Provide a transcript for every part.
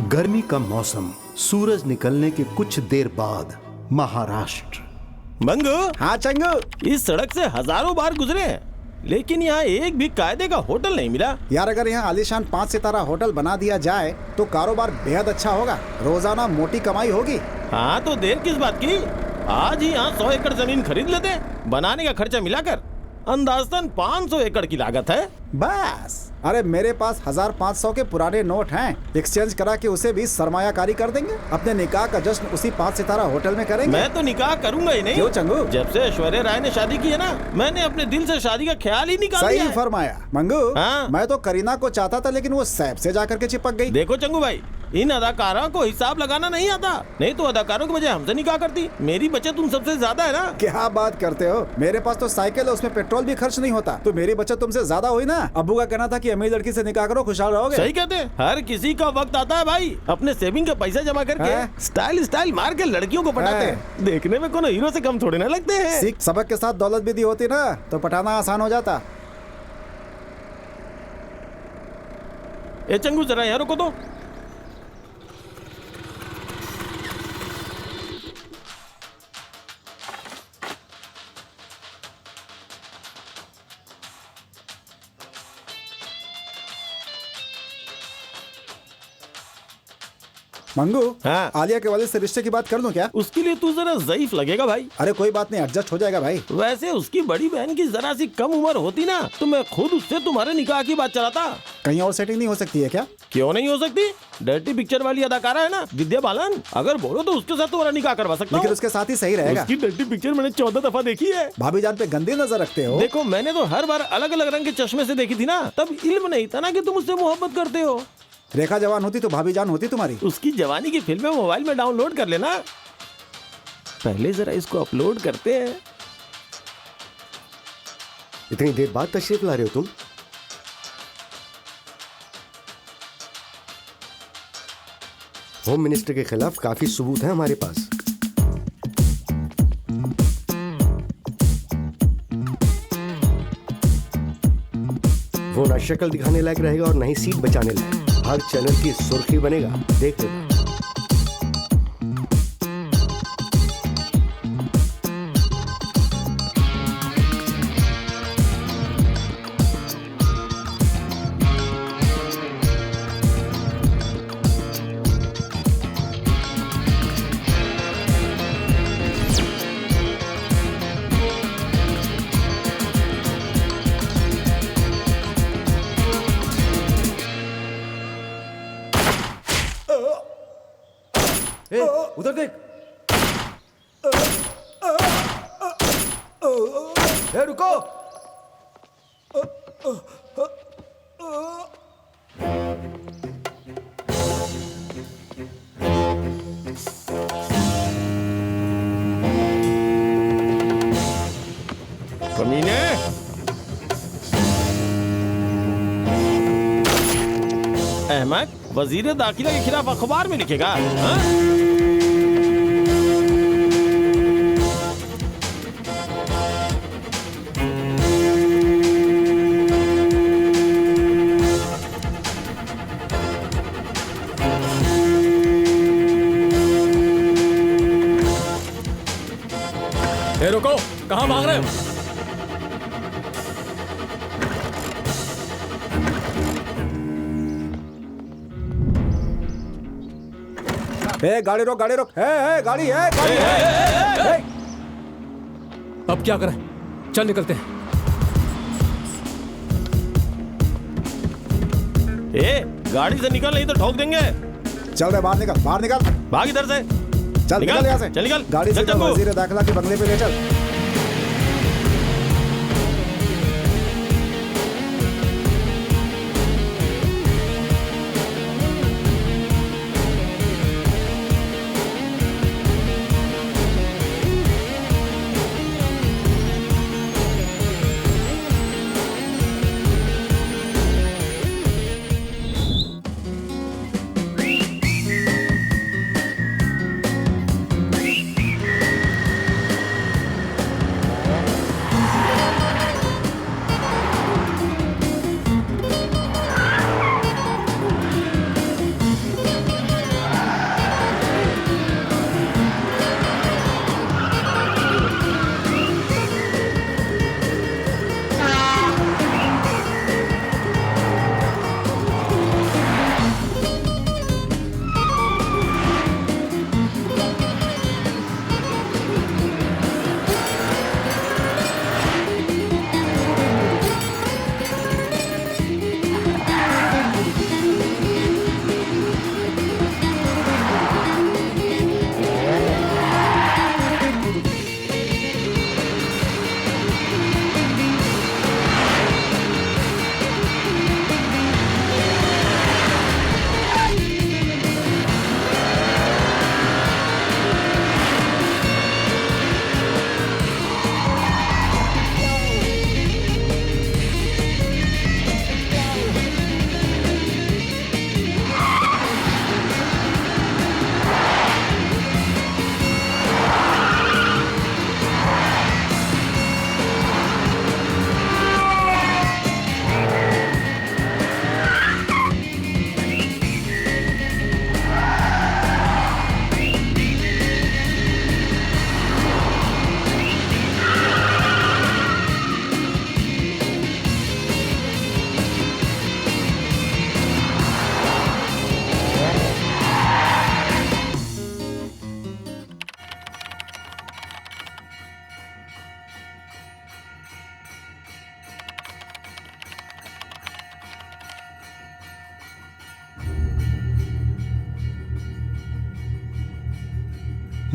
गर्मी का मौसम, सूरज निकलने के कुछ देर बाद महाराष्ट्र। मंगू, हाँ चंगू, इस सड़क से हजारों बार गुजरे हैं, लेकिन यहाँ एक भी कायदे का होटल नहीं मिला। यार अगर यहाँ आलीशान 5 सितारा होटल बना दिया जाए तो कारोबार बेहद अच्छा होगा, रोजाना मोटी कमाई होगी। हाँ तो देर किस बात की, आज ही यहाँ 100 एकड़ जमीन खरीद लेते हैं। बनाने का खर्चा मिलाकर अंदाजन 500 एकड़ की लागत है। बस, अरे मेरे पास 1500 के पुराने नोट हैं, एक्सचेंज करा के उसे भी सरमायाकारी कर देंगे। अपने निकाह का जश्न उसी 5 सितारा होटल में करेंगे। मैं तो निकाह करूंगा ही नहीं। क्यों चंगू? जब से ऐश्वर्या राय ने शादी की है ना, मैंने अपने दिल से शादी का ख्याल ही निकाल दिया सही है। फरमाया मंगू। हाँ? मैं तो करीना को चाहता था, लेकिन वो सैफ से जाकर के चिपक गई। देखो चंगू भाई, इन अदाकारों को हिसाब लगाना नहीं आता, नहीं तो अदाकारों की बजाय हमसे निकाह करती। मेरी बचत तुम सबसे ज्यादा है ना। क्या बात करते हो, मेरे पास तो साइकिल है, उसमें पेट्रोल भी खर्च नहीं होता, तो मेरी बचत तुमसे ज्यादा हुई ना। अब्बू का कहना था कि अमीर लड़की से निकाह करो, खुशहाल रहोगे। सही कहते हैं, हर किसी का वक्त आता है भाई, अपने सेविंग के पैसे जमा करके स्टाइल मार के लड़कियों को पटाते हैं। देखने में कोनो हीरो से कम थोड़े ना लगते हैं। सीख सबक के साथ दौलत भी दी होती ना तो पटाना आसान हो जाता। ए चंगू, जरा यहाँ रुको तो। मंगू, हाँ? आलिया के वाले से रिश्ते की बात कर दूं क्या? उसके लिए तू जरा ज़ईफ लगेगा भाई। अरे कोई बात नहीं, एडजस्ट हो जाएगा भाई। वैसे उसकी बड़ी बहन की जरा सी कम उम्र होती ना, तो मैं खुद उससे तुम्हारे निकाह की बात चलाता। कहीं और सेटिंग नहीं हो सकती है क्या? क्यों नहीं हो सकती? डर्टी पिक्चर वाली अदाकारा है ना, विद्या बालन, अगर बोलो तो उसके साथ तुम्हारा निकाह करवा सकता लेकिन हूँ। उसके साथ ही सही रहेगा। उसकी डर्टी पिक्चर मैंने 14 दफा देखी है। भाभी जान पे गंदी नजर रखते हो। देखो, मैंने तो हर बार अलग अलग रंग के चश्मे से देखी थी ना, तब इल्म नहीं था ना कि तुम उससे मोहब्बत करते हो। रेखा जवान होती तो भाभी जान होती तुम्हारी। उसकी जवानी की फिल्में मोबाइल में डाउनलोड कर लेना। पहले जरा इसको अपलोड करते हैं। इतनी देर बाद तशरीफ ला रहे हो तुम? होम मिनिस्टर के खिलाफ काफी सबूत है हमारे पास। वो ना शक्ल दिखाने लायक रहेगा और ना ही सीट बचाने लायक। हर चैनल की सुर्खी बनेगा, देख लेना। उधर देख। रुको। कमीने, अहमद वजीर दाखिला के खिलाफ अखबार में लिखेगा, हाँ? रुको, कहाँ भाग रहे हो? गाड़ी रोक, गाड़ी रोक। गाड़ी है, गाड़ी है। अब क्या करें? चल निकलते हैं। गाड़ी से निकल, नहीं तो ठोक देंगे। चल रहे, बाहर निकल, बाहर निकल। भाग इधर से। चल निकल यहाँ से। चल निकल। गाड़ी से चल वजीर दाखिला के बंगले पे ले चल।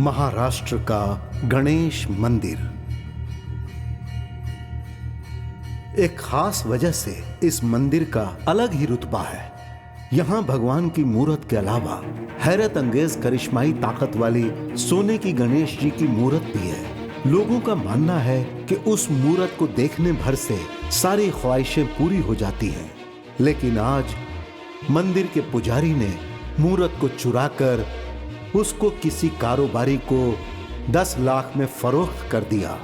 महाराष्ट्र का गणेश मंदिर। एक खास वजह से इस मंदिर का अलग ही रुतबा है। यहाँ भगवान की मूरत के अलावा हैरत अंगेज करिश्माई ताकत वाली सोने की गणेश जी की मूरत भी है। लोगों का मानना है कि उस मूरत को देखने भर से सारी ख्वाहिशें पूरी हो जाती हैं। लेकिन आज मंदिर के पुजारी ने मूरत को चुराकर उसको किसी कारोबारी को 10 लाख में फरोख्त कर दिया।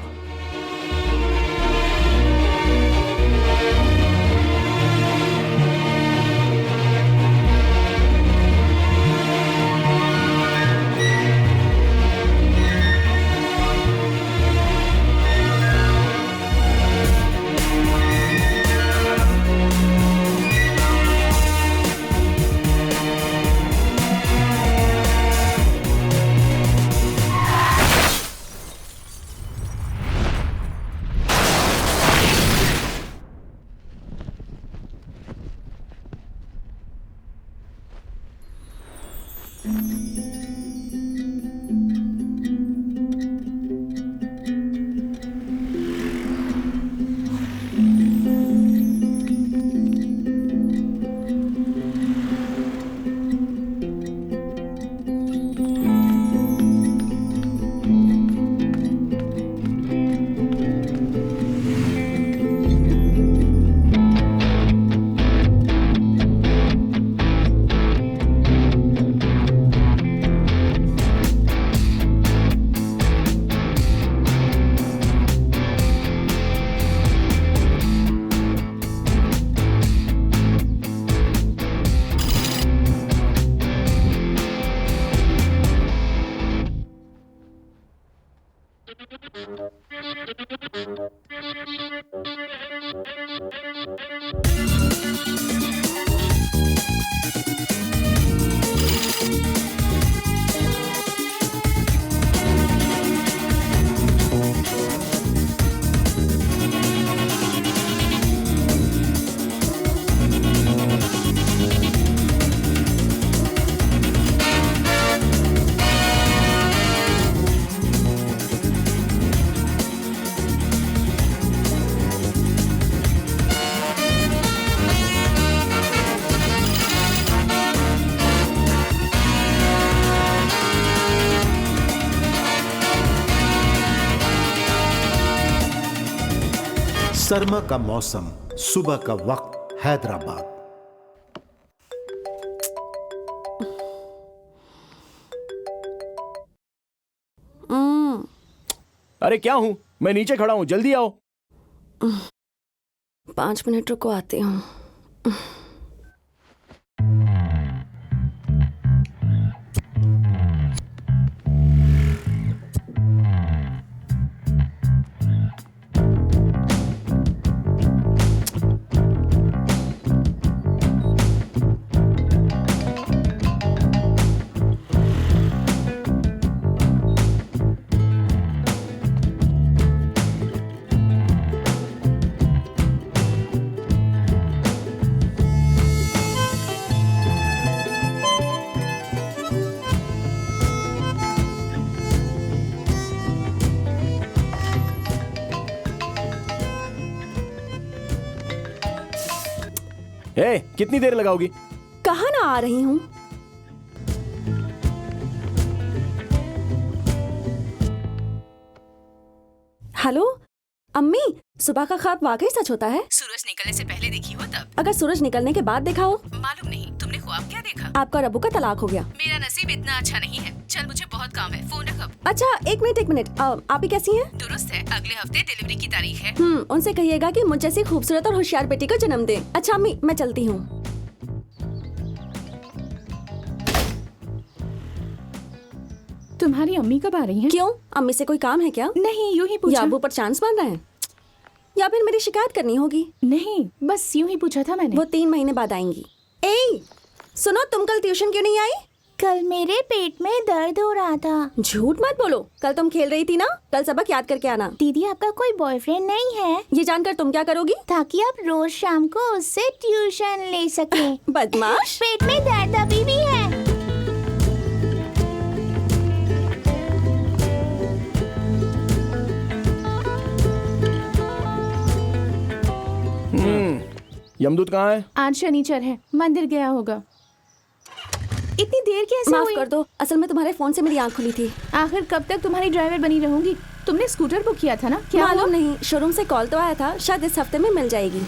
सरमा का मौसम, सुबह का वक्त, हैदराबाद। अरे क्या हूँ, मैं नीचे खड़ा हूँ, जल्दी आओ। 5 मिनट रुको, आती हूँ। कितनी देर लगाओगी? कहाँ ना आ रही हूँ। हेलो अम्मी, सुबह का ख्वाब वाकई सच होता है? सूरज निकलने से पहले देखी हो तब? अगर सूरज निकलने के बाद देखा हो? मालूम नहीं। तुमने ख्वाब क्या देखा? आपका और अब्बू का तलाक हो गया। मेरा नसीब इतना अच्छा नहीं है। चल, मुझे बहुत काम है, फोन रख अब। अच्छा, एक मिनट। आप ही कैसी हैं? दुरुस्त है। अगले हफ्ते डिलीवरी की तारीख है। उनसे कहिएगा कि मुझ जैसी खूबसूरत और होशियार बेटी का जन्म दे। अच्छा अम्मी, मैं चलती हूँ। तुम्हारी अम्मी कब आ रही हैं? क्यों, अम्मी से कोई काम है क्या? नहीं, यूं ही पूछा। या अब्बू पर चांस मार रहे हैं, या फिर मेरी शिकायत करनी होगी? नहीं, बस यूं ही पूछा था मैंने। वो 3 महीने बाद आएंगी। ए, सुनो, तुम कल ट्यूशन क्यों नहीं आई? कल मेरे पेट में दर्द हो रहा था। झूठ मत बोलो, कल तुम खेल रही थी ना। कल सबक याद करके आना। दीदी, आपका कोई बॉयफ्रेंड नहीं है? ये जानकर तुम क्या करोगी? ताकि आप रोज शाम को उससे ट्यूशन ले सकें। बदमाश। पेट में दर्द अभी भी है। यमदूत कहाँ है? आज शनिचर है, मंदिर गया होगा। इतनी देर कैसे माफ हुई? कर दो, असल में तुम्हारे फोन से मेरी आंख खुली थी। आखिर कब तक तुम्हारी ड्राइवर बनी रहूंगी? तुमने स्कूटर बुक किया था ना? क्या मालूम हुआ? नहीं, शोरूम से कॉल तो आया था, शायद इस हफ्ते में मिल जाएगी।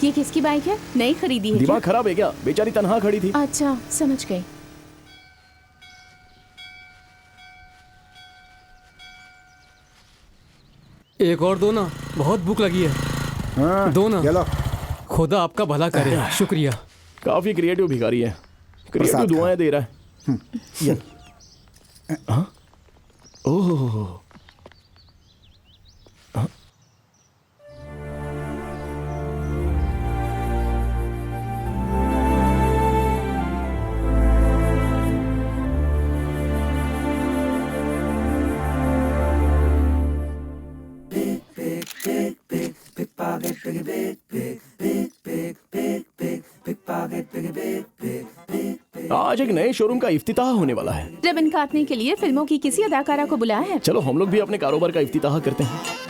ये किसकी बाइक है? नई खरीदी है दिमाग खराब है क्या? बेचारी तनहा खड़ी थी। क्या? अच्छा, समझ गई। एक और दो ना, बहुत भूख लगी है। हाँ, दो ना। ये लो। खुदा आपका भला करे। शुक्रिया। काफी क्रिएटिव भिखारी है, क्रिएटिव प्रसाद दुआएं दे रहा है। ये हाँ? ओह, आज एक नए शोरूम का इफ्तिताह होने वाला है। रिबन काटने के लिए फिल्मों की किसी अदाकारा को बुलाया है। चलो हम लोग भी अपने कारोबार का इफ्तिताह करते हैं।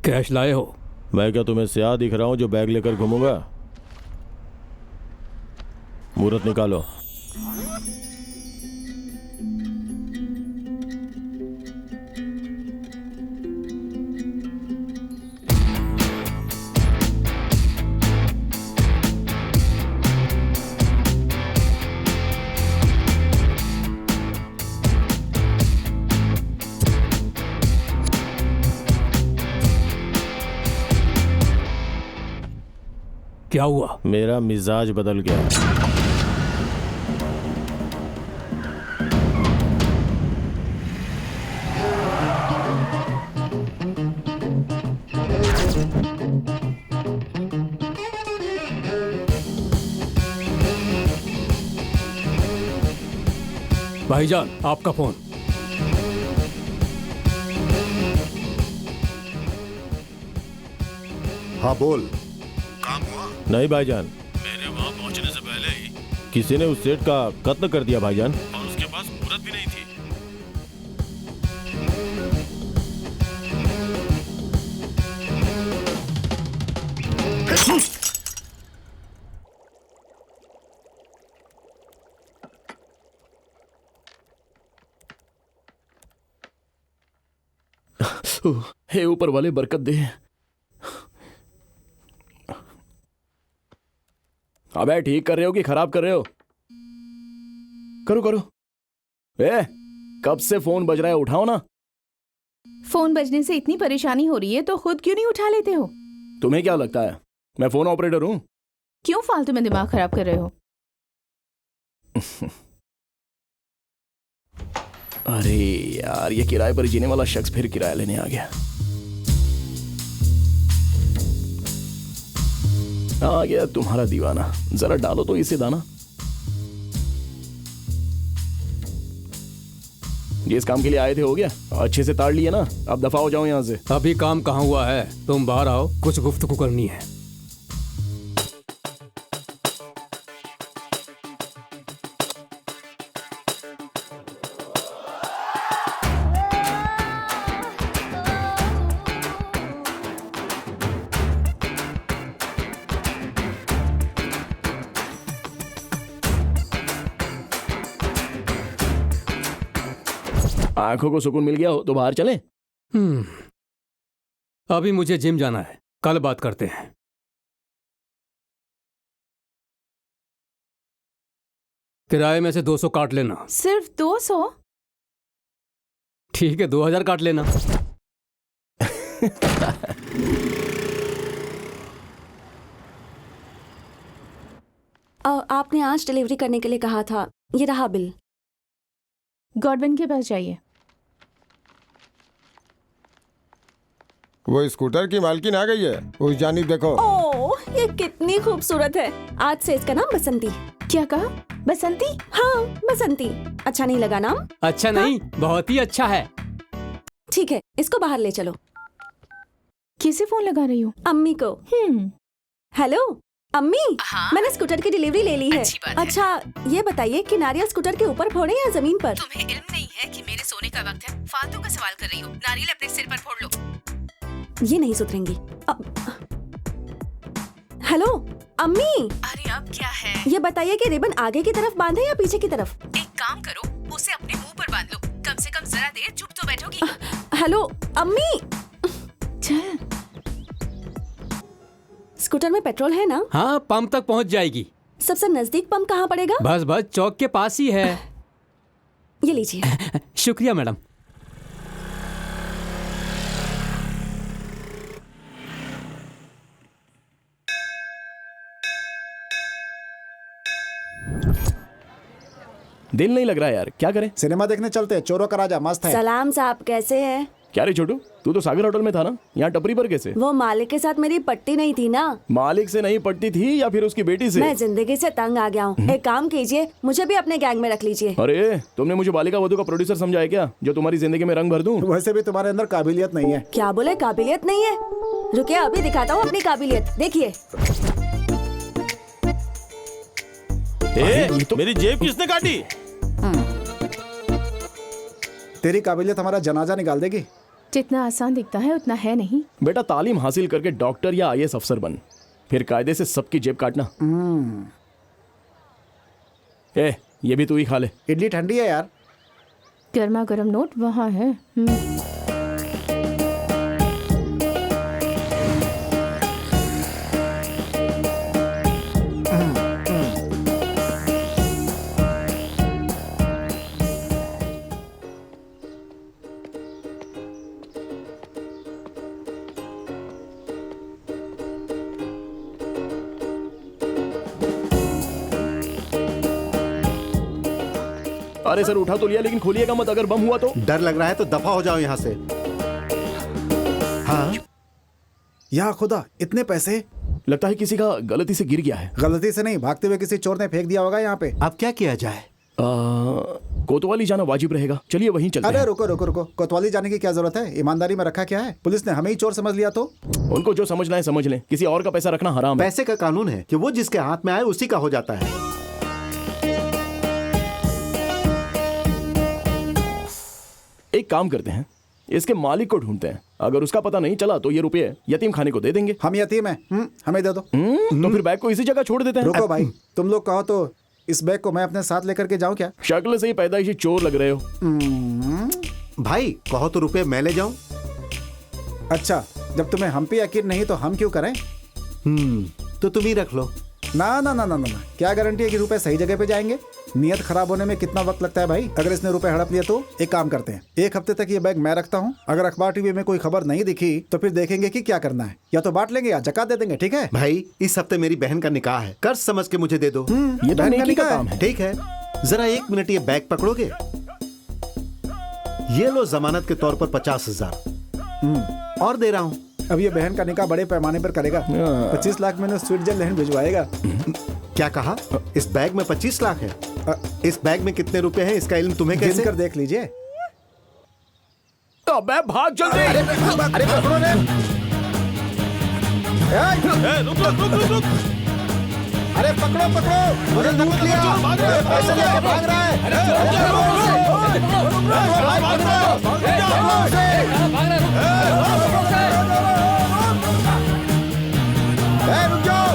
कैश लाए हो? मैं क्या तुम्हें स्याह दिख रहा हूं जो बैग लेकर घूमूंगा? मुहूर्त निकालो। क्या हुआ? मेरा मिजाज बदल गया। भाईजान, आपका फोन। हाँ बोल। नहीं भाईजान, मेरे वहां पहुंचने से पहले ही किसी ने उस सेठ का कत्ल कर दिया भाईजान, और उसके पास मुहूर्त भी नहीं थी। हे ऊपर वाले बरकत दे। अबे ठीक कर रहे हो कि खराब कर रहे हो? करो करो। कब से फोन बज रहा है, उठाओ ना। फोन बजने से इतनी परेशानी हो रही है तो खुद क्यों नहीं उठा लेते हो? तुम्हें क्या लगता है मैं फोन ऑपरेटर हूं? क्यों फालतू में दिमाग खराब कर रहे हो? अरे यार, ये किराए पर जीने वाला शख्स फिर किराया लेने आ गया। आ गया तुम्हारा दीवाना। जरा डालो तो इसे दाना। जिस काम के लिए आए थे हो गया? अच्छे से ताड़ लिए ना? अब दफा हो जाओ यहां से। अभी काम कहाँ हुआ है? तुम बाहर आओ, कुछ गुफ्तगू करनी है। आंखों को सुकून मिल गया हो तो बाहर चलें? अभी मुझे जिम जाना है, कल बात करते हैं। किराए में से 200 काट लेना। सिर्फ 200? ठीक है, 2000 काट लेना। आपने आज डिलीवरी करने के लिए कहा था, ये रहा बिल। गॉडविन के पास जाइए। वो स्कूटर की मालकिन आ गई है, उस जानिब देखो। ओह, ये कितनी खूबसूरत है। आज से इसका नाम बसंती। क्या कहा? बसंती? हाँ, बसंती। अच्छा नहीं लगा नाम? अच्छा नहीं, बहुत ही अच्छा है। ठीक है, इसको बाहर ले चलो। किसे फोन लगा रही हो? अम्मी को। हेलो अम्मी, हाँ? मैंने स्कूटर की डिलीवरी ले ली है। अच्छी बात है। अच्छा ये बताइए कि नारियल स्कूटर के ऊपर फोड़े या जमीन पर? तुम्हें इल्म नहीं है कि मेरे सोने का वक्त है? फालतू का सवाल कर रही हो। नारियल अपने सिर पर फोड़ लो। ये नहीं सुधरेंगी। हेलो अम्मी, अरे अब क्या है? ये बताइए कि रिबन आगे की तरफ बांधे या पीछे की तरफ? एक काम करो, उसे अपने मुंह पर बांध लो। कम से कम जरा देर चुप तो बैठोगी। हेलो अम्मी, चल। स्कूटर में पेट्रोल है ना? हाँ, पंप तक पहुंच जाएगी। सबसे नजदीक पंप कहाँ पड़ेगा? बस बस चौक के पास ही है। ये लीजिए। शुक्रिया मैडम। दिल नहीं लग रहा यार, क्या करें? सिनेमा देखने चलते हैं, चोरों का राजा मस्त है। सलाम साहब, कैसे हैं? क्या रे छोटू, तू तो सागर होटल में था ना, यहाँ टपरी पर कैसे? वो मालिक के साथ मेरी पट्टी नहीं थी ना। मालिक से नहीं पटती थी या फिर उसकी बेटी से? मैं जिंदगी से तंग आ गया हूँ। एक काम कीजिए, मुझे भी अपने गैंग में रख लीजिए। अरे तुमने मुझे बालिका वधू का प्रोड्यूसर समझा है क्या, जो तुम्हारी जिंदगी में रंग भर दूं? वैसे भी तुम्हारे अंदर काबिलियत नहीं है। क्या बोले? काबिलियत नहीं है? रुकिए, अभी दिखाता हूँ अपनी काबिलियत, देखिए। मेरी जेब किसने काटी? तेरी काबिलियत हमारा जनाजा निकाल देगी। जितना आसान दिखता है उतना है नहीं। बेटा तालीम हासिल करके डॉक्टर या आईएएस अफसर बन, फिर कायदे से सबकी जेब काटना। ये भी तू ही खा ले। इडली ठंडी है यार। गर्मा गर्म नोट वहाँ है। अरे सर उठा तो लिया, लेकिन खोलिएगा मत, अगर बम हुआ तो। डर लग रहा है तो दफा हो जाओ यहाँ से। हाँ, या खुदा, इतने पैसे? लगता है किसी का गलती से गिर गया है। गलती से नहीं, भागते हुए किसी चोर ने फेंक दिया होगा यहाँ पे। अब क्या किया जाए? कोतवाली जाना वाजिब रहेगा, चलिए वहीं चलते अरे हैं। रुको रुको रुको, कोतवाली जाने की क्या जरूरत है? ईमानदारी में रखा क्या है? पुलिस ने हमें ही चोर समझ लिया तो? उनको जो समझना है समझ लें, किसी और का पैसा रखना हराम है। पैसे का कानून है कि वो जिसके हाथ में आए उसी का हो जाता है। एक काम करते हैं, इसके मालिक को ढूंढते हैं, अगर उसका पता नहीं चला तो ये रुपये यतीम खाने को दे देंगे। हम यतीम हैं, हमें दे दो। तो फिर बैग को इसी जगह छोड़ देते हैं। रुको भाई, तुम लोग कहो तो इस बैग को मैं अपने साथ लेकर के जाऊं क्या? शक्ल से ही पैदाइशी चोर लग रहे हो। भाई कहो तो रुपए मैं ले जाऊं। अच्छा, जब तुम्हें हम पे यकीन नहीं तो हम क्यों करें? तो तुम ही रख लो। ना ना ना ना ना ना, क्या गारंटी है कि रुपए सही जगह पे जाएंगे? नियत खराब होने में कितना वक्त लगता है भाई? अगर इसने रुपए हड़प लिए तो एक काम करते हैं, एक हफ्ते तक ये बैग मैं रखता हूँ। अगर अखबार टीवी में कोई खबर नहीं दिखी तो फिर देखेंगे कि क्या करना है, या तो बांट लेंगे या जकात दे देंगे। ठीक है भाई, इस हफ्ते मेरी बहन का निकाह है, कर्ज समझ के मुझे दे दो। ये तो नेकी का काम है। ठीक है, जरा 1 मिनट ये बैग पकड़ोगे? ये लो जमानत के तौर पर 50,000 और दे रहा हूँ। अब ये बहन का निकाह बड़े पैमाने पर करेगा। 25 लाख में स्विट्जरलैंड भिजवाएगा। क्या कहा? इस बैग में 25 लाख है? इस बैग में कितने रुपए हैं इसका इल्म तुम्हें कैसे? कर देख लीजिए। अबे भाग जल्दी। अरे पकड़ो रे। रुक रुक रुक रुक रुक। अरे पकड़ो पकड़ो, अरे लूट लिया, पैसे लेके भाग रहा है। रुक जाओ।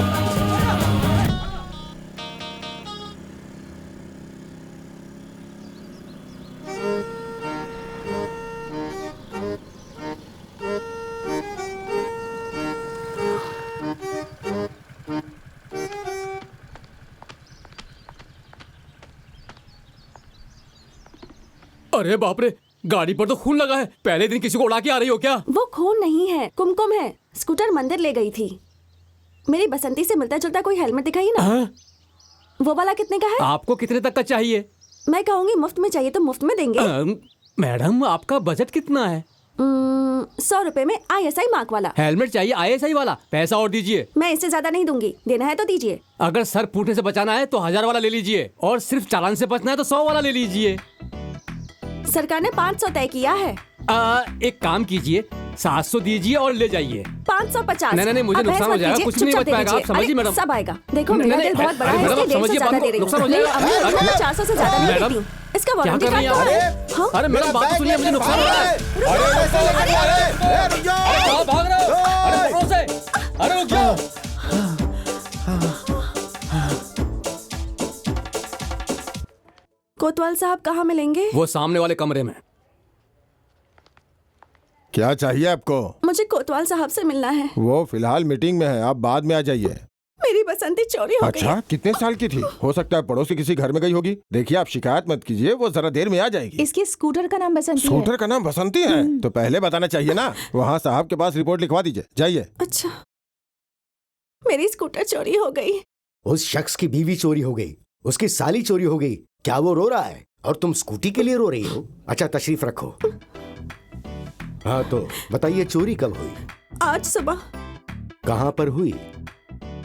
अरे बाप रे, गाड़ी पर तो खून लगा है। पहले दिन किसी को उड़ा के आ रही हो क्या? वो खून नहीं है, कुमकुम है। स्कूटर मंदिर ले गई थी। मेरी बसंती से मिलता जुलता कोई हेलमेट दिखाई ना। वो वाला कितने का है? आपको कितने तक का चाहिए? मैं कहूँगी मुफ्त में चाहिए तो मुफ्त में देंगे। मैडम आपका बजट कितना है? 100 रुपए में ISI मार्क वाला। हेलमेट चाहिए ISI वाला? पैसा और दीजिए। मैं इससे ज्यादा नहीं दूंगी, देना है तो दीजिए। अगर सर फूटने से बचाना है तो 1000 वाला ले लीजिए, और सिर्फ चालान से बचना है तो 100 वाला ले लीजिए। सरकार ने 500 तय किया है। एक काम कीजिए, 700 दीजिए और ले जाइए। 550। नहीं, मुझे नुकसान हो जाएगा, कुछ नहीं बच पाएगा। आप समझिए मैडम। सब आएगा। देखो मेरा दिल बहुत बड़ा है, इसलिए 150 ज्यादा दे रही हूँ। नुकसान हो जाएगा। मैं 400 से ज्यादा नहीं देती हूँ। इसका वारंटी कार्ड तो है। अरे मैडम बात तो सुनिए, मुझे नुकसान हो रहा है। अरे भाग रहे हो? अरे पकड़ो से। अरे रुक जाओ। कोतवाल साहब कहाँ मिलेंगे? वो सामने वाले कमरे में। क्या चाहिए आपको? मुझे कोतवाल साहब से मिलना है। वो फिलहाल मीटिंग में है, आप बाद में आ जाइए। मेरी बसंती चोरी हो गई। अच्छा, कितने साल की थी? हो सकता है पड़ोसी किसी घर में गई होगी। देखिए आप शिकायत मत कीजिए, वो जरा देर में आ जाएगी। इसके स्कूटर का नाम बसंती है। स्कूटर का नाम बसंती है? तो पहले बताना चाहिए ना। वहाँ साहब के पास रिपोर्ट लिखवा दीजिए, जाइए। अच्छा, मेरी स्कूटर चोरी हो गई। उस शख्स की बीवी चोरी हो गई, उसकी साली चोरी हो गई। क्या वो रो रहा है और तुम स्कूटी के लिए रो रही हो? अच्छा तशरीफ रखो। हाँ तो बताइए, चोरी कब हुई? आज सुबह। कहाँ पर हुई?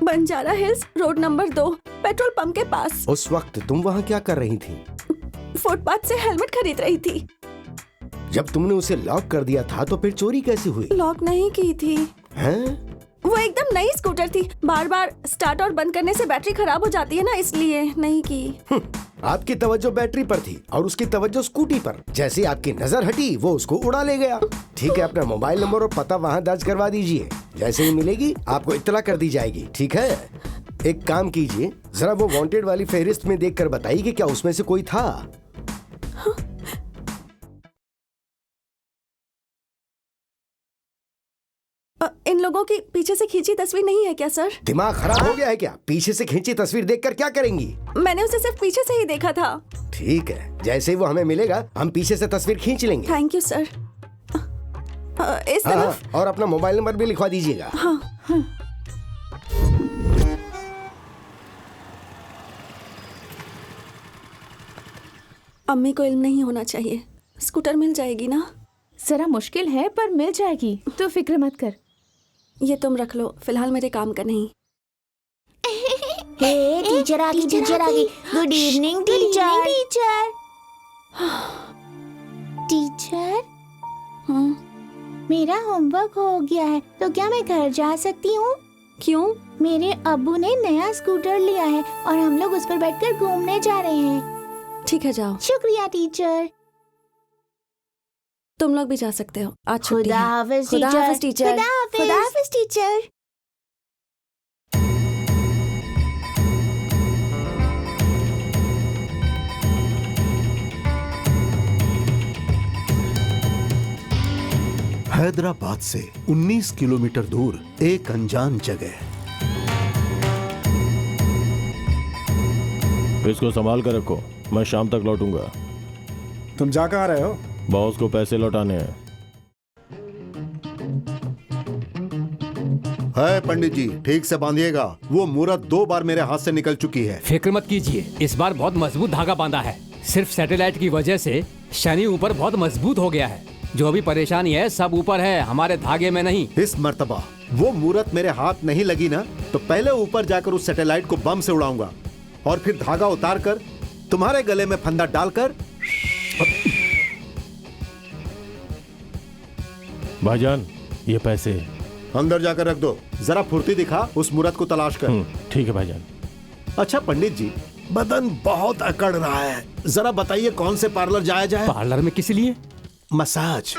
Banjara hills road number 2 petrol pump के पास। उस वक्त तुम वहाँ क्या कर रही थी? फुटपाथ से हेलमेट खरीद रही थी। जब तुमने उसे लॉक कर दिया था तो फिर चोरी कैसे हुई? लॉक नहीं की थी। हैं? वो एकदम नई स्कूटर थी, बार बार स्टार्ट और बंद करने से बैटरी खराब हो जाती है ना, इसलिए नहीं की। आपकी तवज्जो बैटरी पर थी और उसकी तवज्जो स्कूटी पर। जैसे आपकी नजर हटी वो उसको उड़ा ले गया। ठीक है, अपना मोबाइल नंबर और पता वहाँ दर्ज करवा दीजिए। जैसे ही मिलेगी आपको इत्तला कर दी जाएगी। ठीक है, एक काम कीजिए, जरा वो वांटेड वाली फहरिस्त में देखकर बताइए कि क्या उसमें से कोई था। इन लोगों की पीछे से खींची तस्वीर नहीं है क्या सर? दिमाग खराब हो गया है क्या? पीछे से खींची तस्वीर देखकर क्या करेंगी? मैंने उसे सिर्फ पीछे से ही देखा था। ठीक है, जैसे ही वो हमें मिलेगा हम पीछे से तस्वीर खींच लेंगे। Thank you sir. इस तरफ। और अपना मोबाइल नंबर भी लिखवा दीजिएगा। हाँ। अम्मी को इल्म नहीं होना चाहिए। स्कूटर मिल जाएगी ना? जरा मुश्किल है पर मिल जाएगी, तो फिक्र मत कर। ये तुम रख लो, फिलहाल मेरे काम का नहीं। हे टीचर आ गई, टीचर आ गई। Good evening teacher. Teacher teacher मेरा होमवर्क हो गया है, तो क्या मैं घर जा सकती हूँ? क्यों? मेरे अब्बू ने नया स्कूटर लिया है और हम लोग उस पर बैठकर घूमने जा रहे हैं। ठीक है, जाओ। शुक्रिया टीचर। तुम लोग भी जा सकते हो, आज छुट्टी खुदा है। हाफिज खुदा टीचर। हाफिज टीचर। खुदा हाफिज टीचर। हैदराबाद से 19 किलोमीटर दूर एक अनजान जगह। इसको संभाल कर रखो, मैं शाम तक लौटूंगा। तुम जा कहाँ रहे हो? बॉस को पैसे लौटाने हैं। है पंडित जी, ठीक से बांधिएगा। वो मूरत 2 बार मेरे हाथ से निकल चुकी है। फिक्र मत कीजिए, इस बार बहुत मजबूत धागा बांधा है। सिर्फ सैटेलाइट की वजह से शनि ऊपर बहुत मजबूत हो गया है। जो भी परेशानी है सब ऊपर है, हमारे धागे में नहीं। इस मर्तबा वो मूरत मेरे हाथ नहीं लगी ना, तो पहले ऊपर जाकर उस सैटेलाइट को बम से उड़ाऊंगा और फिर धागा उतार कर तुम्हारे गले में फंदा डालकर। भाईजान, ये पैसे अंदर जाकर रख दो। जरा फुर्ती दिखा, उस मूरत को तलाश कर। ठीक है भाईजान। अच्छा पंडित जी, बदन बहुत अकड़ रहा है, जरा बताइए कौन से पार्लर जाया जाए? पार्लर में किस लिए? मसाज।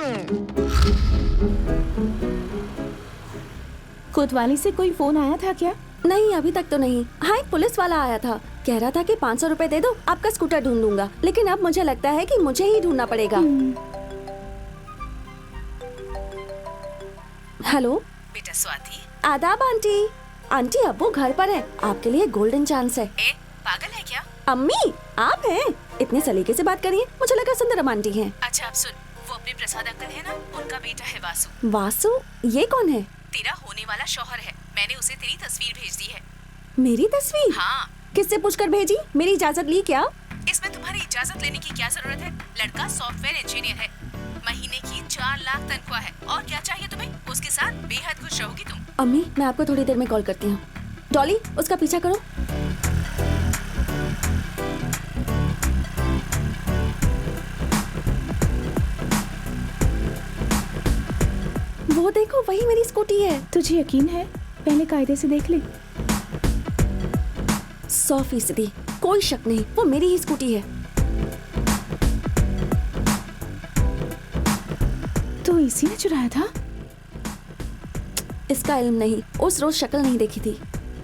कोतवाली से कोई फोन आया था क्या? नहीं, अभी तक तो नहीं। हाँ, एक पुलिस वाला आया था, कह रहा था कि 500 रुपए दे दो, आपका स्कूटर ढूंढ दूंगा। लेकिन अब मुझे लगता है कि मुझे ही ढूंढना पड़ेगा। हेलो बेटा स्वाति। आदाब आंटी। आंटी, अब्बू घर पर है, आपके लिए गोल्डन चांस है। ए, पागल है क्या? अम्मी आप हैं? इतने सलीके से बात करिए, मुझे लगा सुंदरम आंटी हैं। अच्छा अब सुन, वो अपने प्रसाद अंकल है ना, उनका बेटा है वासु। वासु? ये कौन है? तेरा होने वाला शौहर है। मैंने उसे तेरी तस्वीर भेज दी है। मेरी तस्वीर? हाँ। किससे पूछकर भेजी? मेरी इजाजत ली क्या? इसमें तुम्हारी इजाजत लेने की क्या जरूरत है? लड़का सॉफ्टवेयर इंजीनियर है, महीने की 4 लाख तनख्वाह है, और क्या चाहिए तुम्हें? उसके साथ बेहद खुश रहोगी तुम। अम्मी मैं आपको थोड़ी देर में कॉल करती हूँ। डॉली उसका पीछा करो। वो देखो वही मेरी स्कूटी है। तुझे यकीन है? पहले कायदे से देख ले। 100%, कोई शक नहीं, वो मेरी ही स्कूटी है। तो इसी ने चुराया था? इसका इल्म नहीं, उस रोज शक्ल नहीं देखी थी,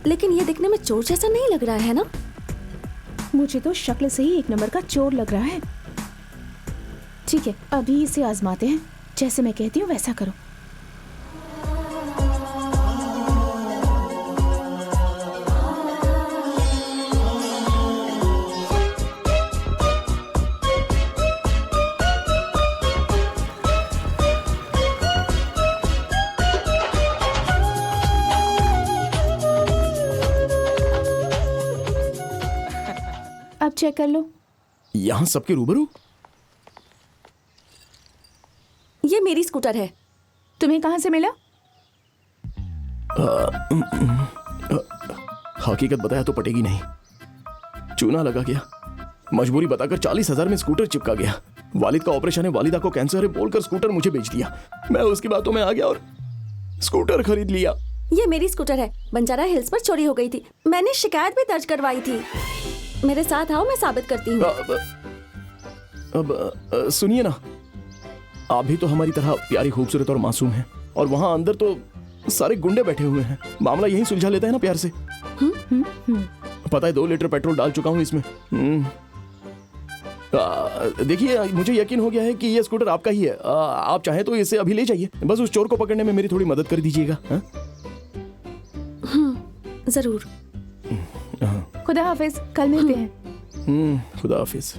लेकिन ये दिखने में चोर जैसा नहीं लग रहा है ना? मुझे तो शक्ल से ही 1 नंबर का चोर लग रहा है। ठीक है, अभी इसे आजमाते हैं। जैसे मैं कहती हूँ वैसा करो। अब चेक कर लो। यहाँ सबके रूबरू? ये मेरी स्कूटर है। तुम्हें कहाँ से मिला? हकीकत बताया तो पटेगी नहीं। चूना लगा गया। मजबूरी बताकर 40,000 में स्कूटर चिपका गया। वालिद का ऑपरेशन है, वालिदा को कैंसर है बोलकर स्कूटर मुझे बेच दिया। मैं उसकी बातों में आ गया और स्कूटर खरीद लिया। ये मेरी स्कूटर है, बंजारा हिल्स पर चोरी हो गई थी। मैंने शिकायत भी दर्ज करवाई थी। मेरे साथ आओ, मैं साबित करती हूँ। अब सुनिए ना, आप भी तो हमारी तरह प्यारी, खूबसूरत और मासूम हैं, और वहाँ अंदर तो सारे गुंडे बैठे हुए हैं। मामला यही सुलझा लेते हैं ना प्यार से। पता है 2 लीटर पेट्रोल डाल चुका हूँ इसमें। देखिए मुझे यकीन हो गया है कि ये स्कूटर आपका ही है। आप चाहें तो इसे अभी ले जाइए। बस उस चोर को पकड़ने में मेरी थोड़ी मदद कर दीजिएगा। जरूर। खुदा हाफिज, कल मिलते हैं। खुदा हाफिज।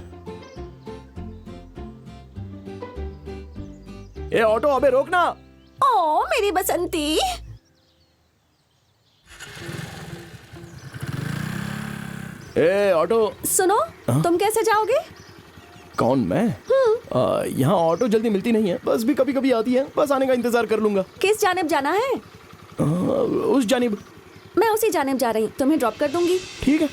ए ऑटो, अबे रोकना। ओ मेरी बसंती। ए ऑटो। सुनो, तुम कैसे जाओगे? कौन, मैं? यहाँ ऑटो जल्दी मिलती नहीं है, बस भी कभी कभी आती है। बस आने का इंतजार कर लूंगा। किस जानिब जाना है? उस जानिब। मैं उसी जानिब जा रही, तुम्हें ड्रॉप कर दूंगी। ठीक है।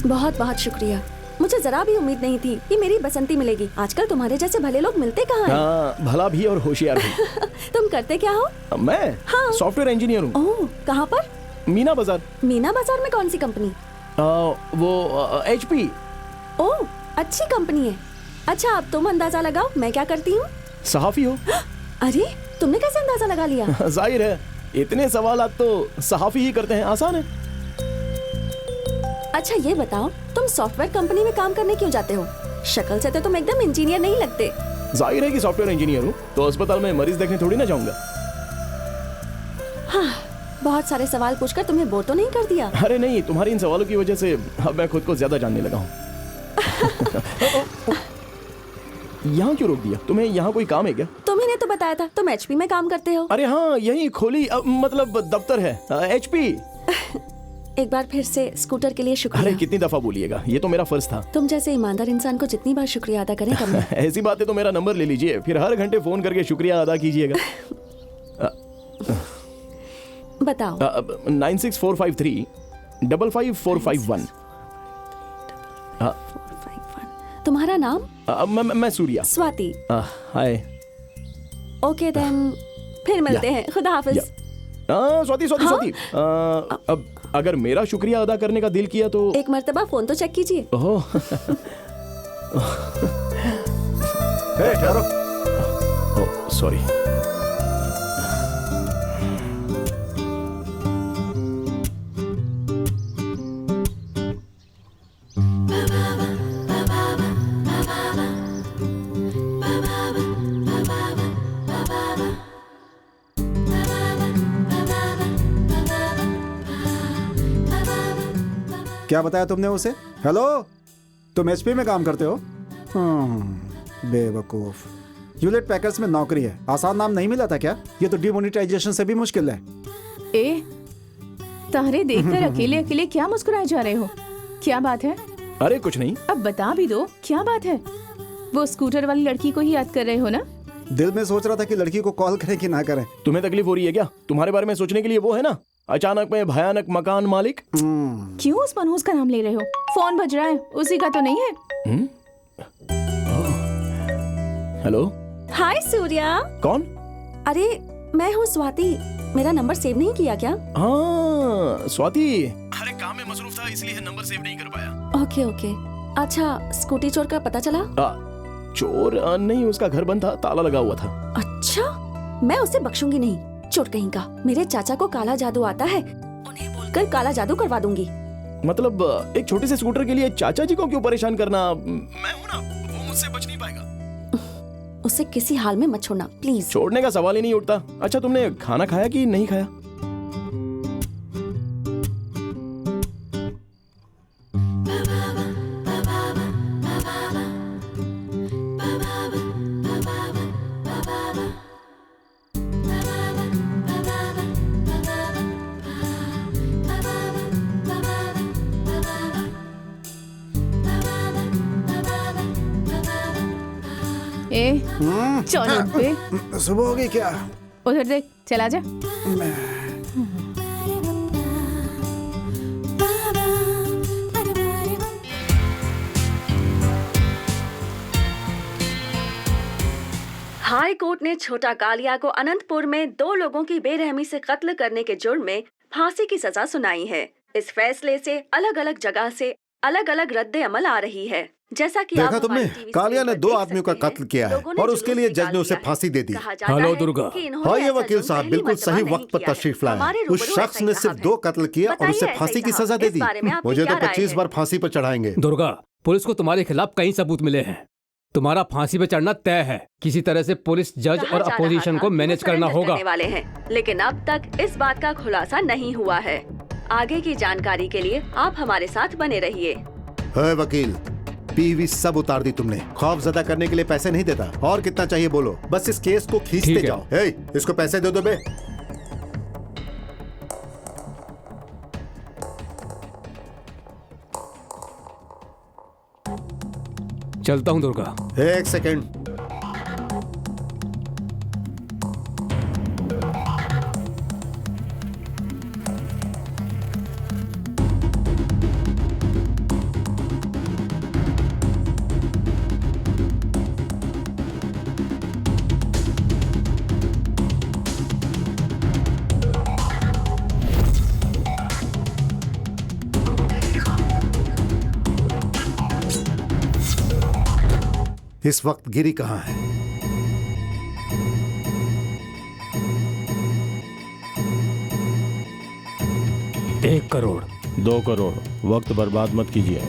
बहुत बहुत शुक्रिया। मुझे जरा भी उम्मीद नहीं थी कि मेरी बसंती मिलेगी। आजकल तुम्हारे जैसे भले लोग मिलते कहाँ हैं? हाँ, भला भी और होशियार भी। तुम करते क्या हो? मैं हाँ। सॉफ्टवेयर इंजीनियर हूँ। ओह, कहाँ पर? मीना बाजार। मीना बाजार में कौन सी कंपनी? वो HP। ओह, अच्छी कंपनी है। अच्छा अब तुम अंदाजा लगाओ मैं क्या करती हूँ। सहाफी हो? अरे तुमने कैसे अंदाजा लगा लिया? जाहिर है, इतने सवाल तो सहाफी ही करते हैं, आसान है। अच्छा ये बताओ, तुम सॉफ्टवेयर कंपनी में काम करने क्यों जाते हो? शक्ल से तो तुम एकदम इंजीनियर नहीं लगते। जाहिर है कि सॉफ्टवेयर इंजीनियर हूँ, तो अस्पताल में मरीज देखने थोड़ी ना जाऊंगा। हाँ, बहुत सारे सवाल पूछकर तुम्हें बोर तो नहीं कर दिया? अरे नहीं, तुम्हारे इन सवालों की वजह से अब मैं खुद को ज्यादा जानने लगा हूँ। यहाँ क्यों रोक दिया? तुम्हें यहाँ कोई काम है क्या? तुम्ही ने तो बताया था तुम HP में काम करते हो। अरे हाँ, यही खोली मतलब दफ्तर है HP। एक बार फिर से स्कूटर के लिए शुक्रिया। अरे कितनी दफा बोलिएगा, ये तो मेरा फर्ज था। तुम जैसे ईमानदार इंसान को जितनी बार शुक्रिया अदा करें कम है। ऐसी बातें तो मेरा नंबर ले लीजिए, फिर हर घंटे फोन करके शुक्रिया अदा कीजिएगा। बताओ। 96453 55451। तुम्हारा नाम? मैं सूर्या। स्वाति। हाय। ओके देन, फिर मिलते हैं। खुदा हाफिज। स्वाति स्वाति स्वाति, अब अगर मेरा शुक्रिया अदा करने का दिल किया तो एक मर्तबा फोन तो चेक कीजिए। Oh sorry. क्या बताया तुमने उसे? हेलो, तुम एचपी में काम करते हो? बेवकूफ। ह्यूलेट पैकर्स में नौकरी है, आसान नाम नहीं मिला था क्या? ये तो डिमोनेटाइजेशन से भी मुश्किल है। ए, तारे देखकर अकेले अकेले क्या मुस्कुराए जा रहे हो? क्या बात है? अरे कुछ नहीं। अब बता भी दो, क्या बात है? वो स्कूटर वाली लड़की को ही याद कर रहे हो ना? दिल में सोच रहा था कि लड़की को कॉल करें कि ना करें। तुम्हें तकलीफ हो रही है क्या? तुम्हारे बारे में सोचने के लिए वो है ना, अचानक में भयानक मकान मालिक। क्यों उस मनहूस का नाम ले रहे हो? फोन बज रहा है, उसी का तो नहीं है? हेलो। हाय सूर्या। कौन? अरे मैं हूँ स्वाति। मेरा नंबर सेव नहीं किया क्या? हाँ स्वाति, अरे काम में मसरूफ था इसलिए नंबर सेव नहीं कर पाया। Okay okay. अच्छा, स्कूटी चोर का पता चला? चोर नहीं, उसका घर बंद था, ताला लगा हुआ था। अच्छा, मैं उसे बख्शूंगी नहीं, चोट कहीं का। मेरे चाचा को काला जादू आता है, उन्हें बोलकर काला जादू करवा दूंगी। मतलब एक छोटे से स्कूटर के लिए चाचा जी को क्यों परेशान करना? मैं हूं ना, वो मुझसे बच नहीं पाएगा। उसे किसी हाल में मत छोड़ना प्लीज। छोड़ने का सवाल ही नहीं उठता। अच्छा तुमने खाना खाया कि नहीं खाया? चलो बे। सुबह हो गई क्या? उधर देख, चला जा। हाई कोर्ट ने छोटा कालिया को अनंतपुर में 2 लोगों की बेरहमी से कत्ल करने के जुर्म में फांसी की सजा सुनाई है। इस फैसले से अलग अलग जगह से अलग अलग रद्द अमल आ रही है। जैसा कि देखा तुमने, कालिया ने 2 आदमियों का कत्ल किया है और उसके लिए जज ने उसे फांसी दे दी। हेलो दुर्गा। हाँ ये वकील साहब बिल्कुल सही वक्त पर तशरीफ लाए। उस शख्स ने सिर्फ 2 कत्ल किया और उसे फांसी की सजा दे दी। मुझे तो 25 बार फांसी पर चढ़ाएंगे। दुर्गा, पुलिस को तुम्हारे खिलाफ कई सबूत मिले हैं। तुम्हारा फांसी पे चढ़ना तय है। किसी तरह से पुलिस, जज और अपोजिशन को मैनेज करना होगा। वाले हैं, लेकिन अब तक इस बात का खुलासा नहीं हुआ है। आगे की जानकारी के लिए आप हमारे साथ बने रहिए। वकील, पीवी सब उतार दी तुमने। खौफजदा करने के लिए पैसे नहीं देता। और कितना चाहिए बोलो, बस इस केस को खींचते जाओ। इसको पैसे दे दो बे। चलता हूँ दुर्गा। 1 सेकंड। इस वक्त गिरी कहाँ है? एक करोड़, 2 करोड़। वक्त बर्बाद मत कीजिए।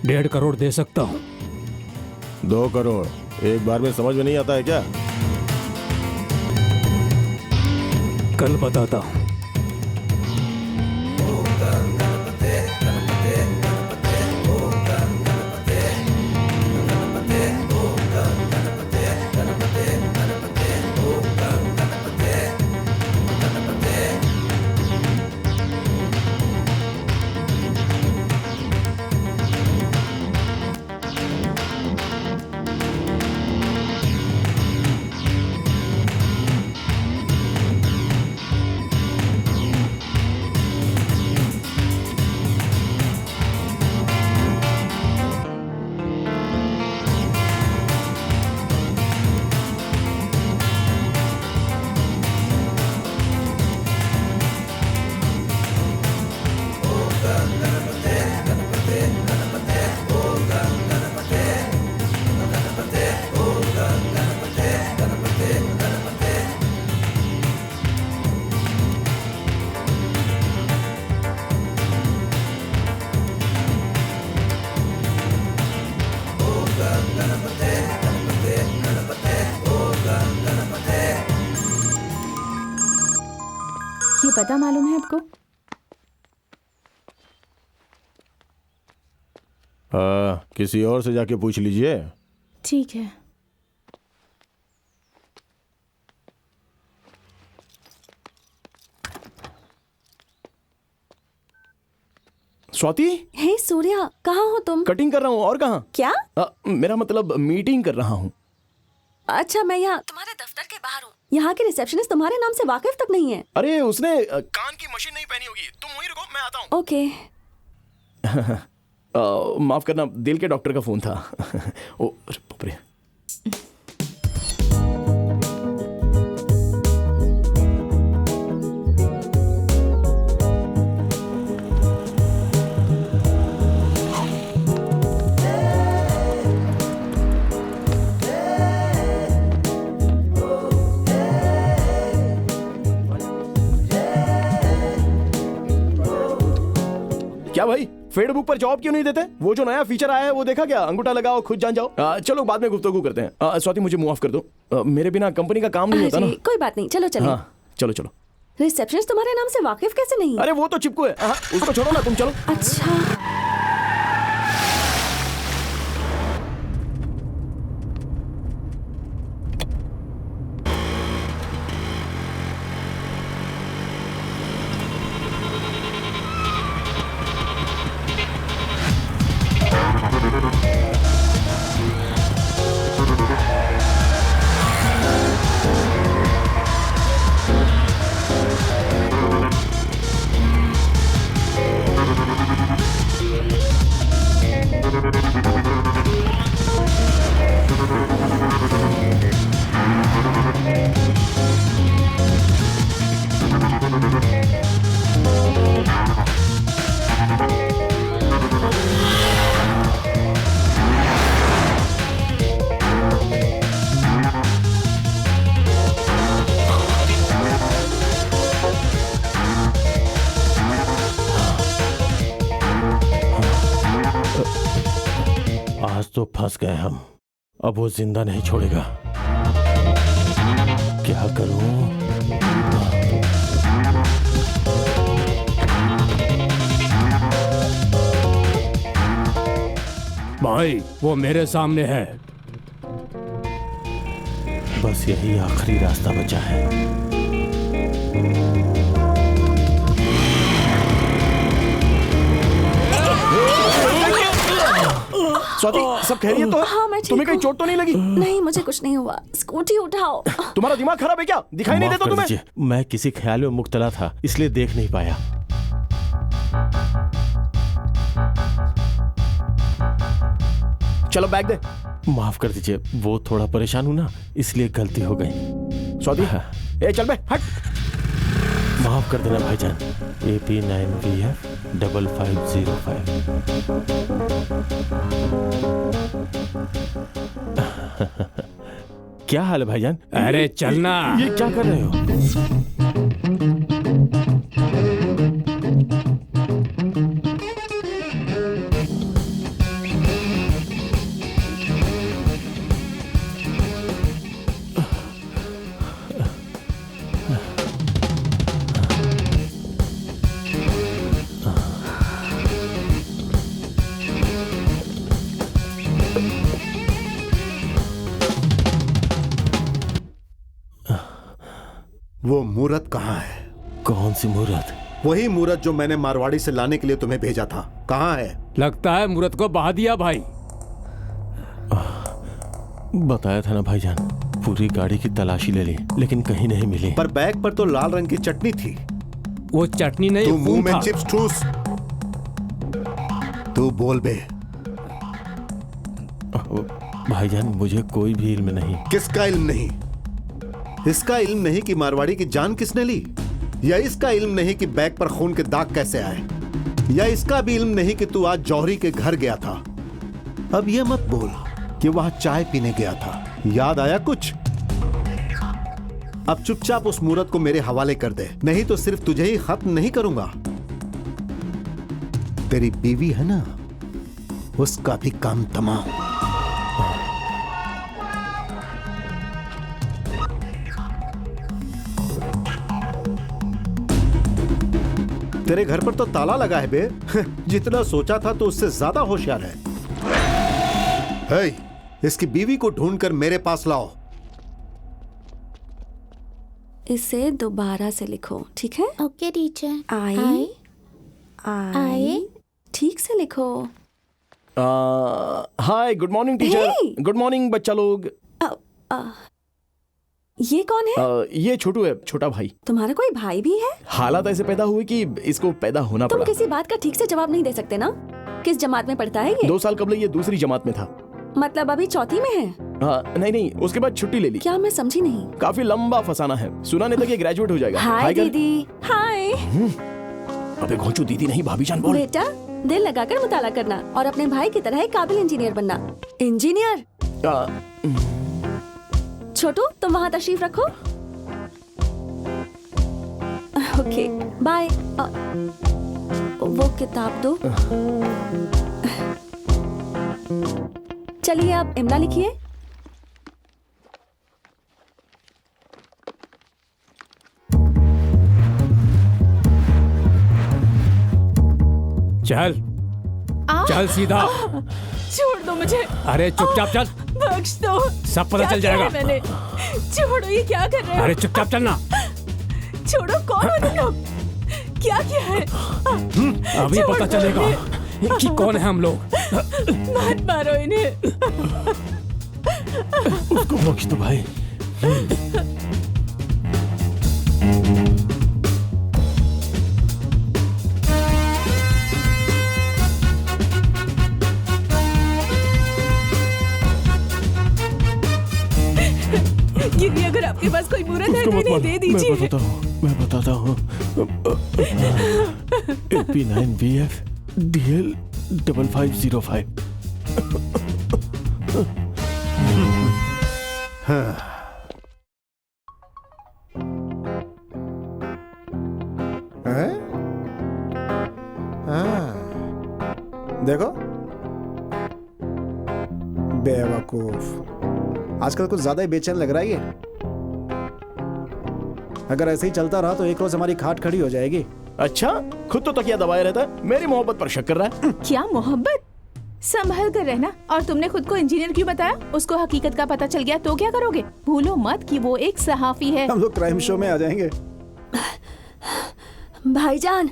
1.5 करोड़ दे सकता हूँ। 2 करोड़ एक बार में समझ में नहीं आता है क्या? कल बताता हूँ। पता मालूम है आपको? किसी और से जाके पूछ लीजिए। ठीक है। स्वाति, हे सूर्या, कहाँ हो तुम? कटिंग कर रहा हूँ। और कहाँ? क्या? मेरा मतलब मीटिंग कर रहा हूँ। अच्छा, मैं यहाँ तुम्हारे दफ्तर के बाहर हूँ। यहाँ के रिसेप्शनिस्ट तुम्हारे नाम से वाकिफ तक नहीं है। अरे उसने कान की मशीन नहीं पहनी होगी। तुम वहीं रुको, मैं आता हूँ। ओके। माफ करना, दिल के डॉक्टर का फोन था। ओ बाप रे। क्या भाई, फेसबुक पर जॉब क्यों नहीं देते? वो जो नया फीचर आया है वो देखा क्या? अंगूठा लगाओ, खुद जान जाओ। चलो बाद में गुफ्तगू करते हैं। स्वाति, मुझे मुआफ कर दो। मेरे बिना कंपनी का काम नहीं होता ना। कोई बात नहीं, चलो चलो। हाँ चलो चलो। रिसेप्शनिस्ट तुम्हारे नाम से वाकिफ कैसे नहीं? अरे वो तो चिपकू है। उसको छोड़ो ना, तुम चलो। अच्छा। आज तो फंस गए हम। अब वो जिंदा नहीं छोड़ेगा। क्या करूं? भाई, वो मेरे सामने है। बस यही आखिरी रास्ता बचा है। स्वाति, सब खैरियत तो है? हाँ, मैं ठीक तुम्हें कहीं हूँ। चोट तो नहीं लगी? नहीं, मुझे कुछ नहीं हुआ। स्कूटी उठाओ। तुम्हारा दिमाग खराब है क्या? दिखाई नहीं माफ देता कर तुम्हें? दीजिए, मैं किसी ख्याल में मुब्तला था, इसलिए देख नहीं पाया। चलो बैग दे। माफ कर दीजिए, वो थोड़ा परेशान हूं ना, इसलिए गलती हो गई। स्वाति, ए चल बे, हट। माफ कर देना भाईजान। AP9VF 5505। क्या हाल है भाईजान? अरे चलना। ये क्या कर रहे हो? वो मूरत कहाँ है? कौन सी मूरत? वही मूरत जो मैंने मारवाड़ी से लाने के लिए तुम्हें भेजा था। कहाँ है? लगता है मूरत को बहा दिया भाई। बताया था ना भाईजान, पूरी गाड़ी की तलाशी ले ली, लेकिन कहीं नहीं मिली। पर बैग पर तो लाल रंग की चटनी थी। वो चटनी नहीं, तू मुंह खून में था। चिप्स ठूस। तू बोल बे। भाईजान, मुझे कोई भी इल्म नहीं। किसका इल्म नहीं? इसका इल्म नहीं कि मारवाड़ी की जान किसने ली, या इसका इल्म नहीं कि बैग पर खून के दाग कैसे आए, या इसका भी इल्म नहीं कि तू आज जौहरी के घर गया था। अब ये मत बोल कि वहां चाय पीने गया था। याद आया कुछ? अब चुपचाप उस मूरत को मेरे हवाले कर दे, नहीं तो सिर्फ तुझे ही खत्म नहीं करूंगा, तेरी बीवी है ना, उसका भी काम तमाम। तेरे घर पर तो ताला लगा है बे। जितना सोचा था तो उससे ज्यादा होशियार है। हे, इसकी बीवी को ढूंढकर मेरे पास लाओ। इसे दोबारा से लिखो, ठीक है? Okay teacher. आई आई ठीक से लिखो। Hi, good morning teacher. Hey! Good morning बच्चा लोग। ये कौन है? ये छोटू है, छोटा भाई। तुम्हारा कोई भाई भी है? हालात ऐसे पैदा हुए कि इसको पैदा होना तुम पड़ा। किसी बात का ठीक से जवाब नहीं दे सकते ना? किस जमात में पढ़ता है ये? 2 साल कबल ये दूसरी जमात में था। मतलब अभी चौथी में है? नहीं, उसके बाद छुट्टी ले ली। क्या मैं समझी नहीं? काफी लंबा फसाना है। सुना नहीं था कि ग्रेजुएट हो जाएगा। हाय कर। दीदी। हाय अबे घोंचू दीदी नहीं, भाभी जान बोल। बेटा, दिल लगाकर मुताला करना और अपने भाई की तरह एक काबिल इंजीनियर बनना। इंजीनियर? छोटू, तुम वहाँ तशरीफ रखो। Okay, bye. वो किताब दो। चलिए आप इमला लिखिए। चल चल सीधा। छोड़ दो मुझे। अरे चुपचाप चल, बख्श दो। सब पता चल क्या किया जाएगा। है मैंने? छोड़ो, ये क्या कर रहे हो? अरे चुपचाप चलना। छोड़ो, कौन हो तुम लोग? क्या किया है? अभी छोड़ पता दो चलेगा कि कौन है हम लोग। मत मारो इन्हें। उसको बख्श दो भाई। दीदी, अगर आपके पास कोई मूर्त है तो इन्हें दे दीजिए। मैं बताता हूँ। AP9VF DL 5505। देखो बेवकूफ, आजकल कुछ ज्यादा ही बेचैन लग रहा है ये। अगर ऐसे ही चलता रहा तो एक रोज हमारी खाट खड़ी हो जाएगी। अच्छा, खुद तो तकिया दबाए रहता है, मेरी मोहब्बत पर शक कर रहा है। क्या मोहब्बत? संभल कर रहना। और तुमने खुद को इंजीनियर क्यों बताया? उसको हकीकत का पता चल गया तो क्या करोगे? भूलो मत कि वो एक सहाफी है। हम लोग क्राइम शो में आ जाएंगे। भाईजान,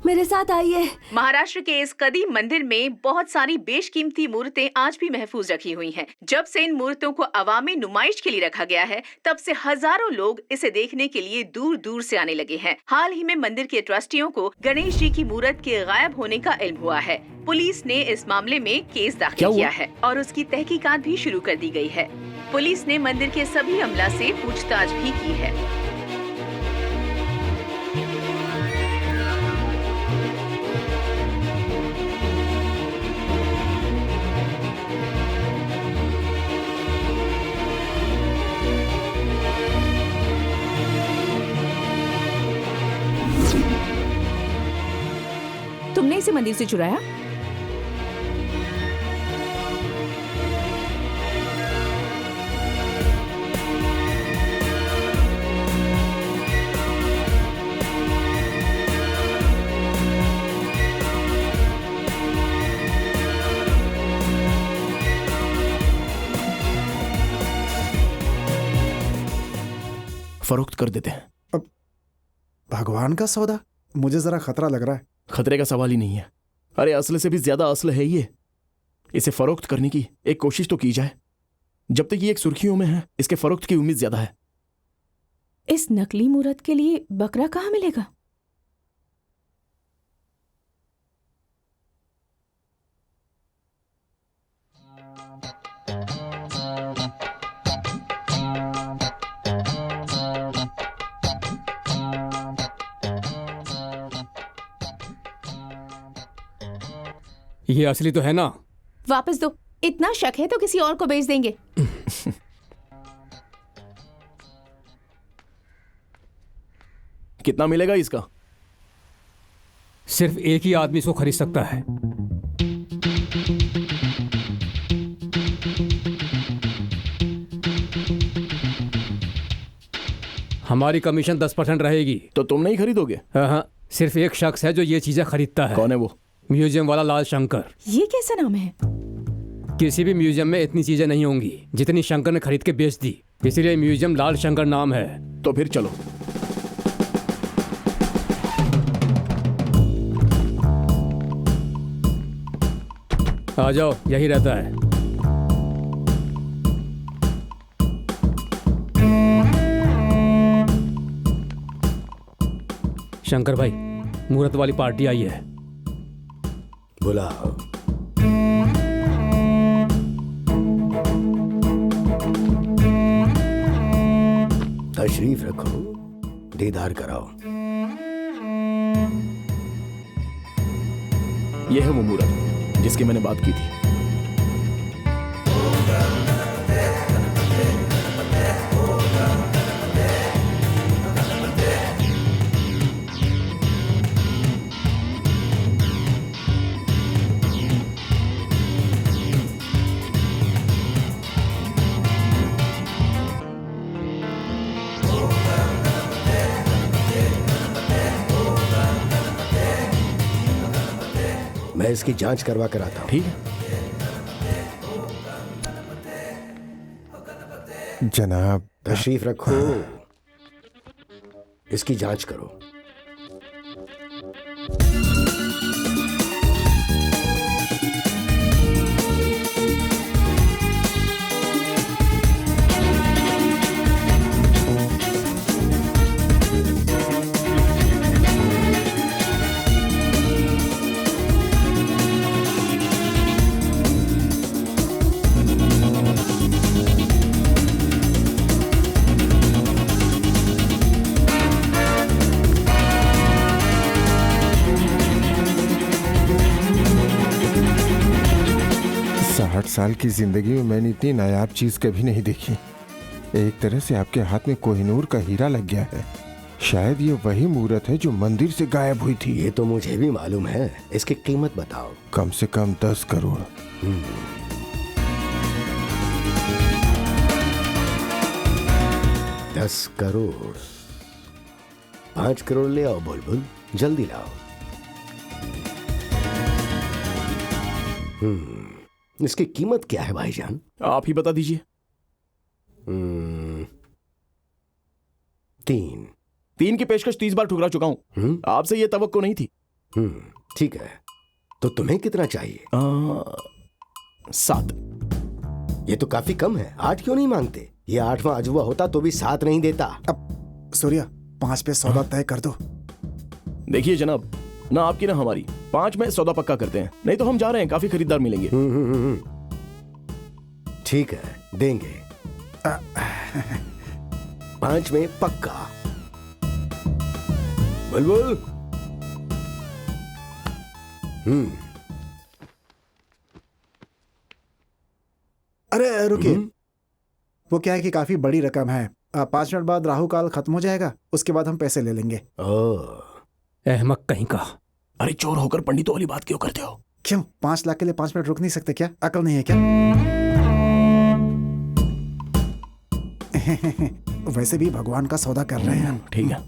मेरे साथ आइए। महाराष्ट्र के इस कदीम मंदिर में बहुत सारी बेशकीमती मूर्तें आज भी महफूज रखी हुई हैं। जब से इन मूर्तों को अवामी नुमाइश के लिए रखा गया है, तब से हजारों लोग इसे देखने के लिए दूर दूर से आने लगे हैं। हाल ही में मंदिर के ट्रस्टियों को गणेश जी की मूर्त के गायब होने का इल्म हुआ है। पुलिस ने इस मामले में केस दाखिल किया है और उसकी तहकीकात भी शुरू कर दी गई है। पुलिस ने मंदिर के सभी अमला से पूछताछ भी की है। तुमने इसे मंदिर से चुराया? फरोख्त कर देते हैं। अब भगवान का सौदा, मुझे जरा खतरा लग रहा है। खतरे का सवाल ही नहीं है। अरे असल से भी ज्यादा असल है ये। इसे फरोख्त करने की एक कोशिश तो की जाए। जब तक ये एक सुर्खियों में है, इसके फरोख्त की उम्मीद ज्यादा है। इस नकली मूर्त के लिए बकरा कहाँ मिलेगा? ये असली तो है ना? वापस दो। इतना शक है तो किसी और को बेच देंगे। कितना मिलेगा इसका? सिर्फ एक ही आदमी इसको खरीद सकता है। हमारी कमीशन 10% रहेगी। तो तुम नहीं खरीदोगे? हाँ, सिर्फ एक शख्स है जो ये चीजें खरीदता है। कौन है वो? म्यूजियम वाला लाल शंकर। ये कैसा नाम है? किसी भी म्यूजियम में इतनी चीजें नहीं होंगी जितनी शंकर ने खरीद के बेच दी, इसीलिए म्यूजियम लाल शंकर नाम है। तो फिर चलो। आ जाओ, यही रहता है। शंकर भाई, मुहूर्त वाली पार्टी आई है। बुलाओ। तशरीफ रखो, दीदार कराओ। यह है वो मुहूर्त जिसकी मैंने बात की थी। मैं इसकी जांच करवा कर आता हूं। ठीक है जनाब। तशरीफ रखो, इसकी जांच करो। साल की जिंदगी में मैंने इतनी नायाब चीज कभी नहीं देखी। एक तरह से आपके हाथ में कोहिनूर का हीरा लग गया है। शायद ये वही मूर्त है जो मंदिर से गायब हुई थी। ये तो मुझे भी मालूम है। इसकी कीमत बताओ। कम से कम 10 करोड़। 10 करोड़। 5 करोड़ ले आओ बुलबुल, जल्दी लाओ। इसकी कीमत क्या है भाईजान? आप ही बता दीजिए। 3 की पेशकश 30 बार ठुकरा चुका हूं। आपसे ये तवक्को नहीं थी। ठीक है, तो तुम्हें कितना चाहिए? 7। ये तो काफी कम है। 8 क्यों नहीं मांगते? ये 8वां अजूबा होता तो भी 7 नहीं देता। अब सूर्या, 5 पे सौदा तय कर दो। देखिए जनाब, ना आपकी ना हमारी, 5 में सौदा पक्का करते हैं, नहीं तो हम जा रहे हैं, काफी खरीदार मिलेंगे। ठीक है, देंगे। 5 में पक्का। बुलबुल। अरे रुकिए, वो क्या है कि काफी बड़ी रकम है। 5 मिनट बाद राहु काल खत्म हो जाएगा, उसके बाद हम पैसे ले लेंगे। अहमक कहीं का। अरे चोर होकर पंडितों वाली बात क्यों करते हो? क्यों? 5 लाख के लिए 5 मिनट रुक नहीं सकते क्या? अकल नहीं है क्या? वैसे भी भगवान का सौदा कर रहे हैं हम। ठीक है।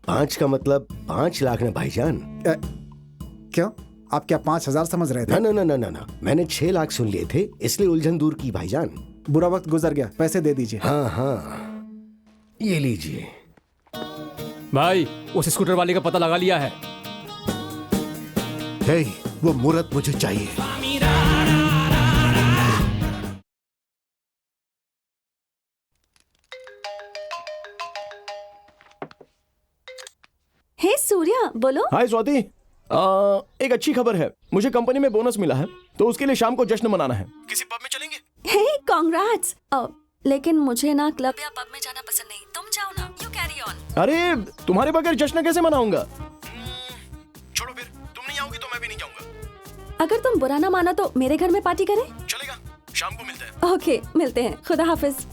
5 का मतलब 5 लाख ना भाईजान। क्यों? आप क्या 5,000 समझ रहे थे? ना, मैंने 6 लाख सुन लिए थे, इसलिए उलझन दूर की भाईजान। बुरा वक्त गुजर गया, पैसे दे दीजिए। हाँ, ये लीजिए। भाई, उस स्कूटर वाले का पता लगा लिया है। हे, वो मूर्त मुझे चाहिए। हे सूर्या, बोलो। हाय स्वाति, एक अच्छी खबर है। मुझे कंपनी में बोनस मिला है, तो उसके लिए शाम को जश्न मनाना है। किसी पब में चलेंगे? हे, कांग्रेट्स। लेकिन मुझे ना क्लब या पब में जाना पसंद नहीं। तुम जाओ ना, यू कैरी ऑन। अरे तुम्हारे बगैर जश्न कैसे मनाऊंगा? छोड़ो फिर, तुम नहीं आओगी तो मैं भी नहीं जाऊंगा। अगर तुम बुरा ना मानो तो मेरे घर में पार्टी करें? चलेगा, शाम को मिलते हैं। ओके, मिलते हैं। खुदा हाफिज।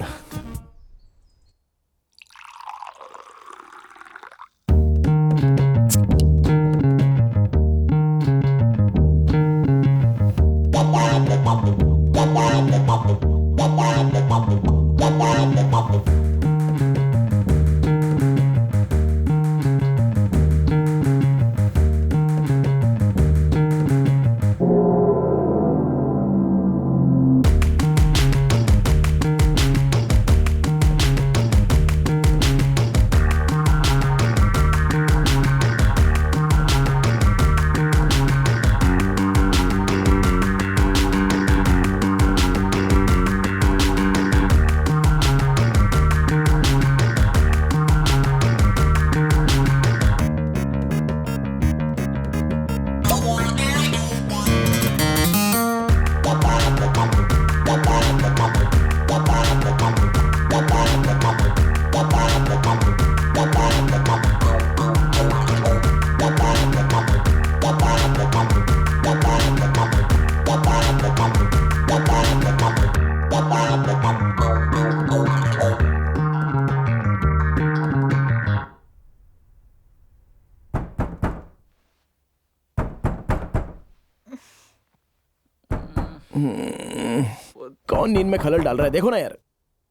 कौन नींद में खलल डाल रहा है, देखो ना यार।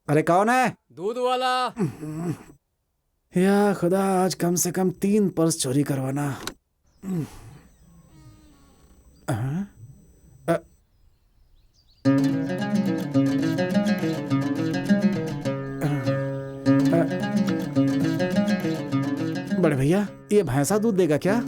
अरे कौन है? दूध वाला। या खुदा, आज कम से कम 3 पर्स चोरी करवाना। बड़े भैया, ये भैंसा दूध देगा क्या?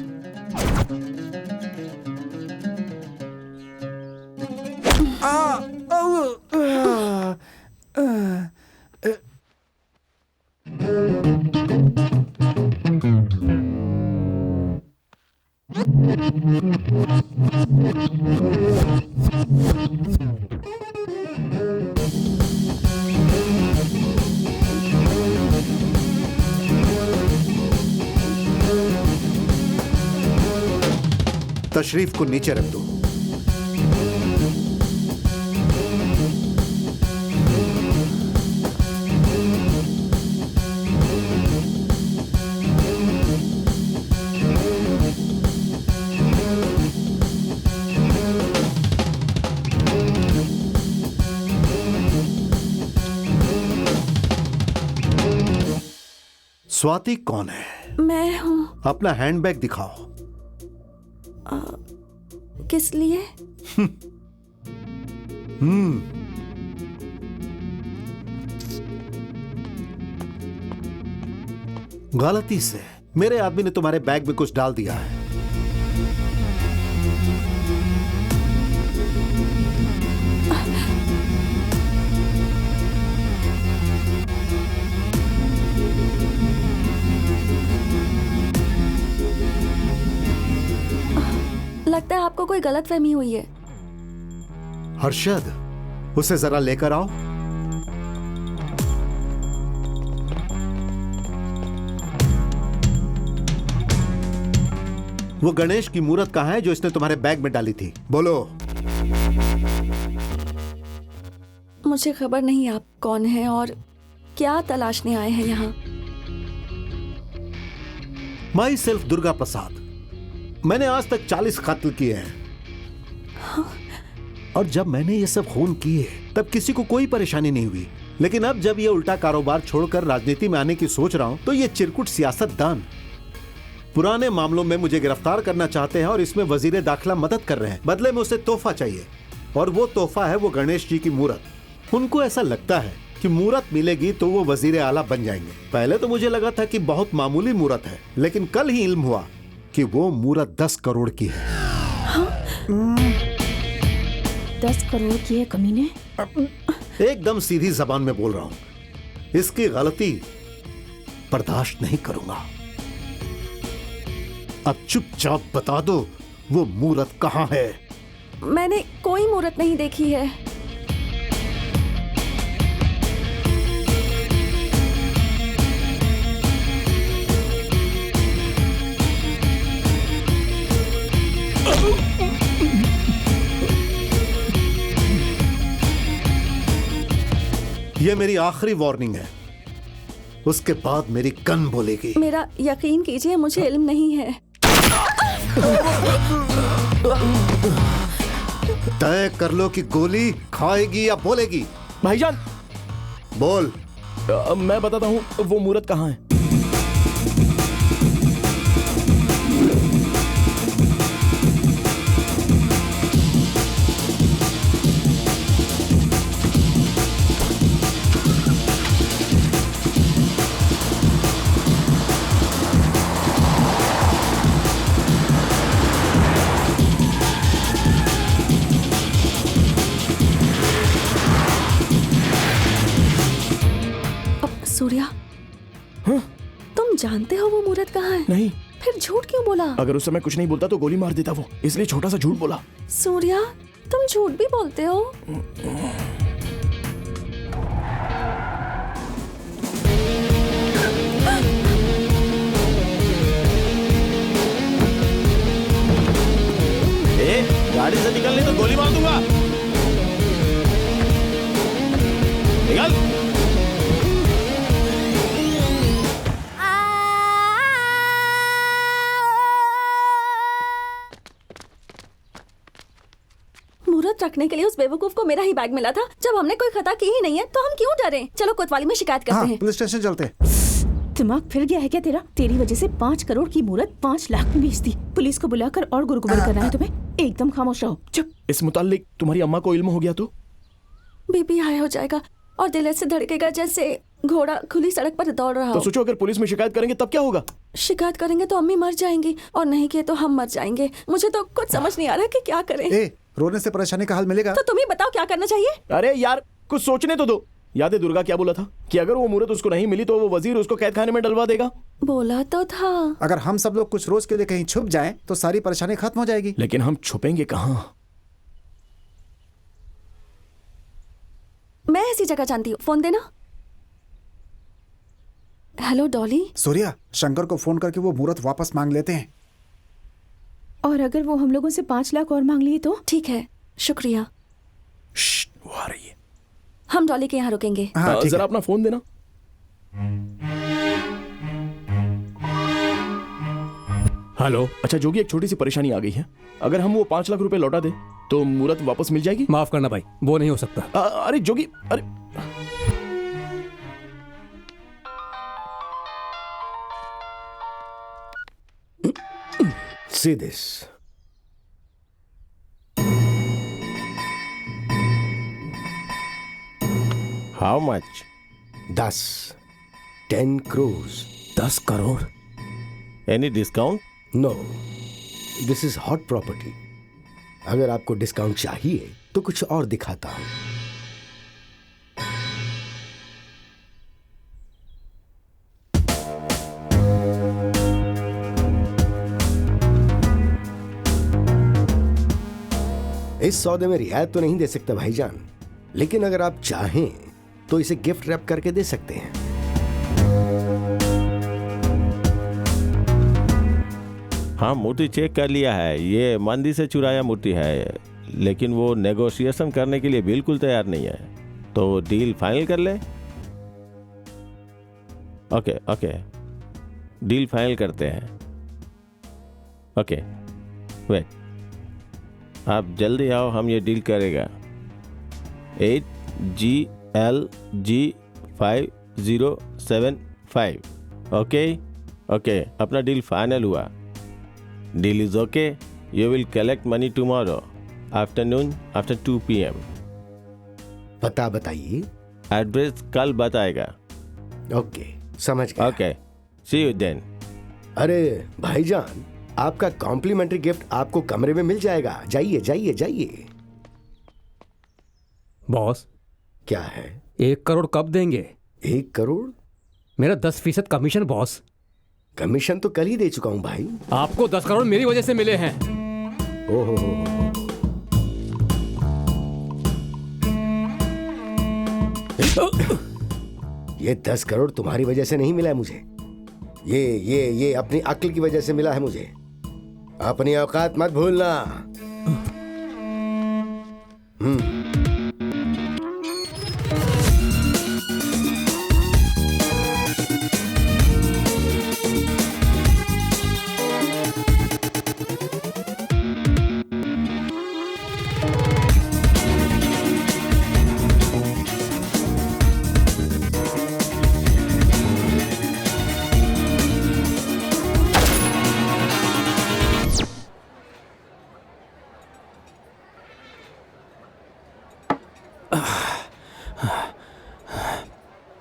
तशरीफ को नीचे रख दो। स्वाति कौन है? मैं हूँ। अपना हैंडबैग दिखाओ। किस लिए? गलती से मेरे आदमी ने तुम्हारे बैग में कुछ डाल दिया है। लगता है आपको कोई गलतफहमी हुई है। हर्षद, उसे जरा लेकर आओ। वो गणेश की मूर्त कहाँ है जो इसने तुम्हारे बैग में डाली थी? बोलो। मुझे खबर नहीं आप कौन हैं और क्या तलाशने आए हैं यहाँ। My self Durga Prasad. मैंने आज तक 40 कत्ल किए हैं। हाँ। और जब मैंने ये सब खून किए तब किसी को कोई परेशानी नहीं हुई, लेकिन अब जब ये उल्टा कारोबार छोड़कर राजनीति में आने की सोच रहा हूं तो ये चिरकुट सियासतदान पुराने मामलों में मुझे गिरफ्तार करना चाहते हैं और इसमें वजीर दाखिला मदद कर रहे हैं। बदले में उसे तोहफा चाहिए और वो तोहफा है वो गणेश जी की मूर्त। उनको ऐसा लगता है कि मूर्त मिलेगी तो वो वजीर आला बन जाएंगे। पहले तो मुझे लगा था कि बहुत मामूली मूर्त है, लेकिन कल ही इल्म हुआ कि वो मूर्त 10 करोड़ की है। हाँ? 10 करोड़ की है कमीने? एकदम सीधी जबान में बोल रहा हूं। इसकी गलती बर्दाश्त नहीं करूंगा। अब चुपचाप बता दो वो मूर्त कहाँ है? मैंने कोई मूर्त नहीं देखी है। ये मेरी आखिरी वार्निंग है, उसके बाद मेरी गन बोलेगी। मेरा यकीन कीजिए, मुझे इल्म नहीं है। तय कर लो कि गोली खाएगी या बोलेगी। भाईजान बोल। मैं बताता हूँ वो मूर्त कहाँ है। सूर्या, हाँ? तुम जानते हो वो मूर्त कहाँ है? नहीं। फिर झूठ क्यों बोला? अगर उस समय कुछ नहीं बोलता तो गोली मार देता वो, इसलिए छोटा सा झूठ बोला। सूर्या, तुम झूठ भी बोलते हो। गाड़ी से निकलने तो गोली मार दूंगा। निकल। वक्त रखने के लिए उस बेवकूफ को मेरा ही बैग मिला था। जब हमने कोई खता की ही नहीं है तो हम क्यों डरें? चलो कोतवाली में शिकायत करते हाँ, हैं। पुलिस स्टेशन चलते हैं। दिमाग फिर गया है क्या तेरा? तेरी वजह से 5 करोड़ की मूरत 5 लाख में बेच दी। पुलिस को बुलाकर और गुरगुबर करना है तुम्हें? एकदम खामोश रहो, चुप। इस मुताल्लिक तुम्हारी अम्मा को इल्म हो गया तो? बीपी हाई हो जाएगा और दिल ऐसे धड़केगा जैसे घोड़ा खुली सड़क पर दौड़ रहा तो हो। सोचो अगर पुलिस में शिकायत करेंगे तब क्या होगा? शिकायत करेंगे तो अम्मी मर जाएंगी और नहीं किए तो हम मर जाएंगे। मुझे तो कुछ समझ नहीं आ रहा कि क्या करें। रोने से परेशानी का हल मिलेगा? तो तुम ही बताओ क्या करना चाहिए। अरे यार कुछ सोचने तो दो। याद है दुर्गा क्या बोला था कि अगर वो मूरत उसको नहीं मिली तो वो वजीर उसको कैद खाने में डलवा देगा? बोला तो था। अगर हम सब लोग कुछ रोज के लिए कहीं छुप जाएं तो सारी परेशानी खत्म हो जाएगी। लेकिन हम छुपेंगे कहाँ? मैं ऐसी जगह जानती हूँ, फोन देना। हेलो डॉली। सूर्या, शंकर को फोन करके वो मूरत वापस मांग लेते हैं। और अगर वो हम लोगों से 5 लाख और मांग लिए तो? ठीक है, शुक्रिया। वो आ रही है। हम डॉली के यहाँ रुकेंगे। जरा अपना फोन देना। हेलो। अच्छा जोगी, एक छोटी सी परेशानी आ गई है। अगर हम वो 5 लाख रुपए लौटा दे तो मूरत वापस मिल जाएगी? माफ करना भाई, वो नहीं हो सकता। अरे जोगी, अरे See this. How much? 10 crores. 10 crore? Any discount? No. This is hot property. अगर आपको डिस्काउंट चाहिए तो कुछ और दिखाता हूं। इस सौदे में रियायत तो नहीं दे सकता भाईजान, लेकिन अगर आप चाहें तो इसे गिफ्ट रैप करके दे सकते हैं। हाँ, मूर्ति चेक कर लिया है। ये मंदिर से चुराया मूर्ति है, लेकिन वो नेगोशिएशन करने के लिए बिल्कुल तैयार नहीं है। तो डील फाइनल कर ले। ओके, डील फाइनल करते हैं। ओके, वेट, आप जल्दी आओ, हम ये डील करेगा। 8GLG5075। ओके, अपना डील फाइनल हुआ। Deal is okay. You will collect money tomorrow afternoon after 2 PM। पता बताइए। एड्रेस कल बताएगा। ओके, समझ गया। Okay, see you then. अरे भाईजान, आपका कॉम्प्लीमेंट्री गिफ्ट आपको कमरे में मिल जाएगा। जाइए जाइए जाइए। बॉस, क्या है? 1 करोड़ कब देंगे? 1 करोड़? मेरा 10% कमीशन बॉस। कमीशन तो कल ही दे चुका हूं भाई। आपको 10 करोड़ मेरी वजह से मिले हैं। ओहो, ये 10 करोड़ तुम्हारी वजह से नहीं मिला है मुझे। ये अपनी अक्ल की वजह से मिला है मुझे। अपनी औकात मत भूलना।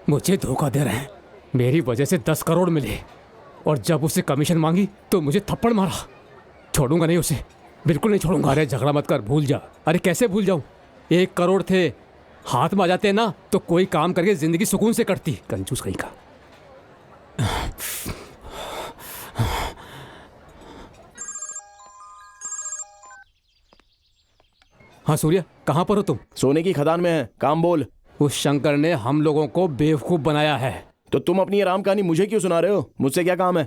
मुझे धोखा दे रहे हैं। मेरी वजह से 10 करोड़ मिले और जब उससे कमीशन मांगी तो मुझे थप्पड़ मारा। छोड़ूंगा नहीं उसे, बिल्कुल नहीं छोड़ूंगा। अरे झगड़ा मत कर, भूल जा। अरे कैसे भूल जाऊं? 1 करोड़ थे, हाथ में आ जाते ना तो कोई काम करके जिंदगी सुकून से कटती। कंजूस कहीं का। हाँ सूर्या, कहाँ पर हो तुम? सोने की खदान में है, काम बोल। उस शंकर ने हम लोगों को बेवकूफ बनाया है। तो तुम अपनी आराम कहानी मुझे क्यों सुना रहे हो? मुझसे क्या काम है?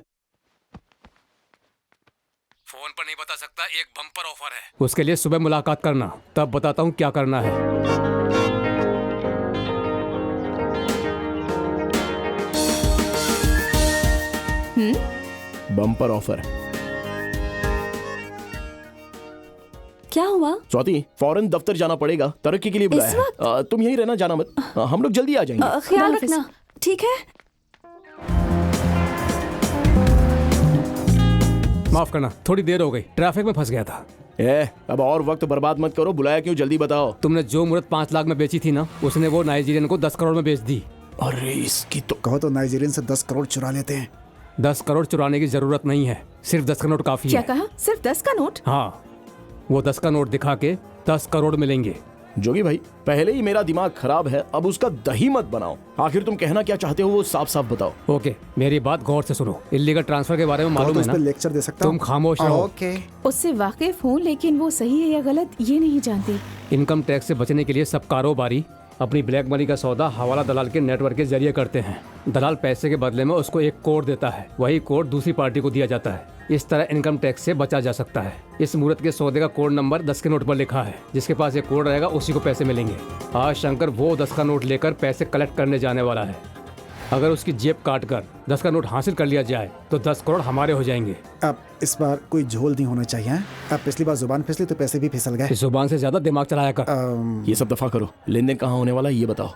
फोन पर नहीं बता सकता, एक बम्पर ऑफर है। उसके लिए सुबह मुलाकात करना, तब बताता हूँ क्या करना है। Bumper offer. क्या हुआ? स्वाति, फौरन दफ्तर जाना पड़ेगा, तरक्की के लिए बुलाया इस है। तुम यहीं रहना, जाना मत। हम लोग जल्दी आ जाएंगे। ख्याल रखना, ठीक है? माफ करना, थोड़ी देर हो गई, ट्रैफिक में फंस गया था। अब और वक्त बर्बाद मत करो, बुलाया क्यों, जल्दी बताओ। तुमने जो मूर्त 5 लाख में बेची थी ना, उसने वो नाइजीरियन को 10 करोड़ में बेच दी। अरे इसकी तो कहो तो नाइजीरियन से 10 करोड़ चुरा लेते हैं। 10 करोड़ चुराने की जरूरत नहीं है, सिर्फ 10 का नोट काफी क्या है। कहा? सिर्फ 10 का नोट? हाँ, वो 10 का नोट दिखा के 10 करोड़ मिलेंगे। जोगी भाई, पहले ही मेरा दिमाग खराब है, अब उसका दही मत बनाओ। आखिर तुम कहना क्या चाहते हो वो साफ साफ बताओ। ओके, मेरी बात गौर से सुनो। इलीगल ट्रांसफर के बारे में मालूम है ना? लेक्चर दे सकता तुम खामोश रहो। ओके। उससे वाकिफ हूँ, लेकिन वो सही है या गलत ये नहीं जानती। इनकम टैक्स से बचने के लिए सब कारोबारी अपनी ब्लैक मनी का सौदा हवाला दलाल के नेटवर्क के जरिए करते हैं। दलाल पैसे के बदले में उसको एक कोड देता है, वही कोड दूसरी पार्टी को दिया जाता है। इस तरह इनकम टैक्स से बचा जा सकता है। इस मुहूर्त के सौदे का कोड नंबर 10 के नोट पर लिखा है। जिसके पास ये कोड रहेगा उसी को पैसे मिलेंगे। आज शंकर वो 10 का नोट लेकर पैसे कलेक्ट करने जाने वाला है। अगर उसकी जेब काट कर 10 का नोट हासिल कर लिया जाए तो 10 करोड़ हमारे हो जाएंगे। अब इस बार कोई झोल नहीं होना चाहिए। अब पिछली बार जुबान फिसली तो पैसे भी फिसल गए। इस जुबान से ज्यादा दिमाग चलाया कर। ये सब दफा करो, लेन देन कहाँ होने वाला है ये बताओ।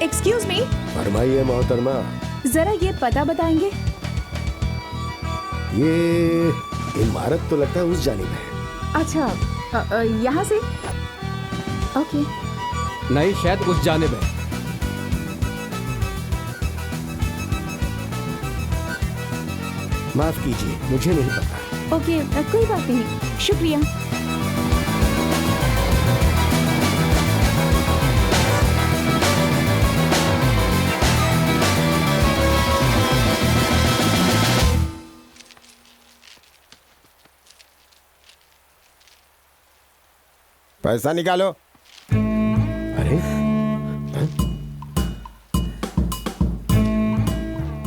एक्सक्यूज मी, फरमाइए मोहतरमा। जरा ये पता बताएंगे? ये इमारत तो लगता है उस जानिब है। अच्छा, यहाँ से? ओके। नहीं, शायद उस जानिब है। माफ कीजिए, मुझे नहीं पता। ओके, कोई बात नहीं, शुक्रिया। पैसा निकालो। अरे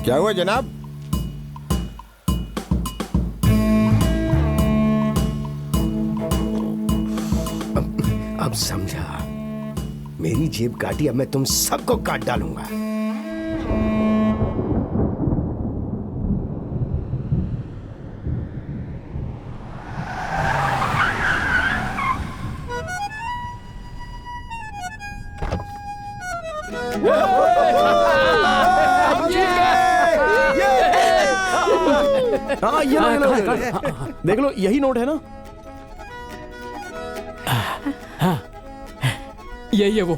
क्या हुआ जनाब? अब समझा। मेरी जेब काटी, अब मैं तुम सबको काट डालूंगा। हाँ ये लो, देख लो यही नोट है ना। यही है वो।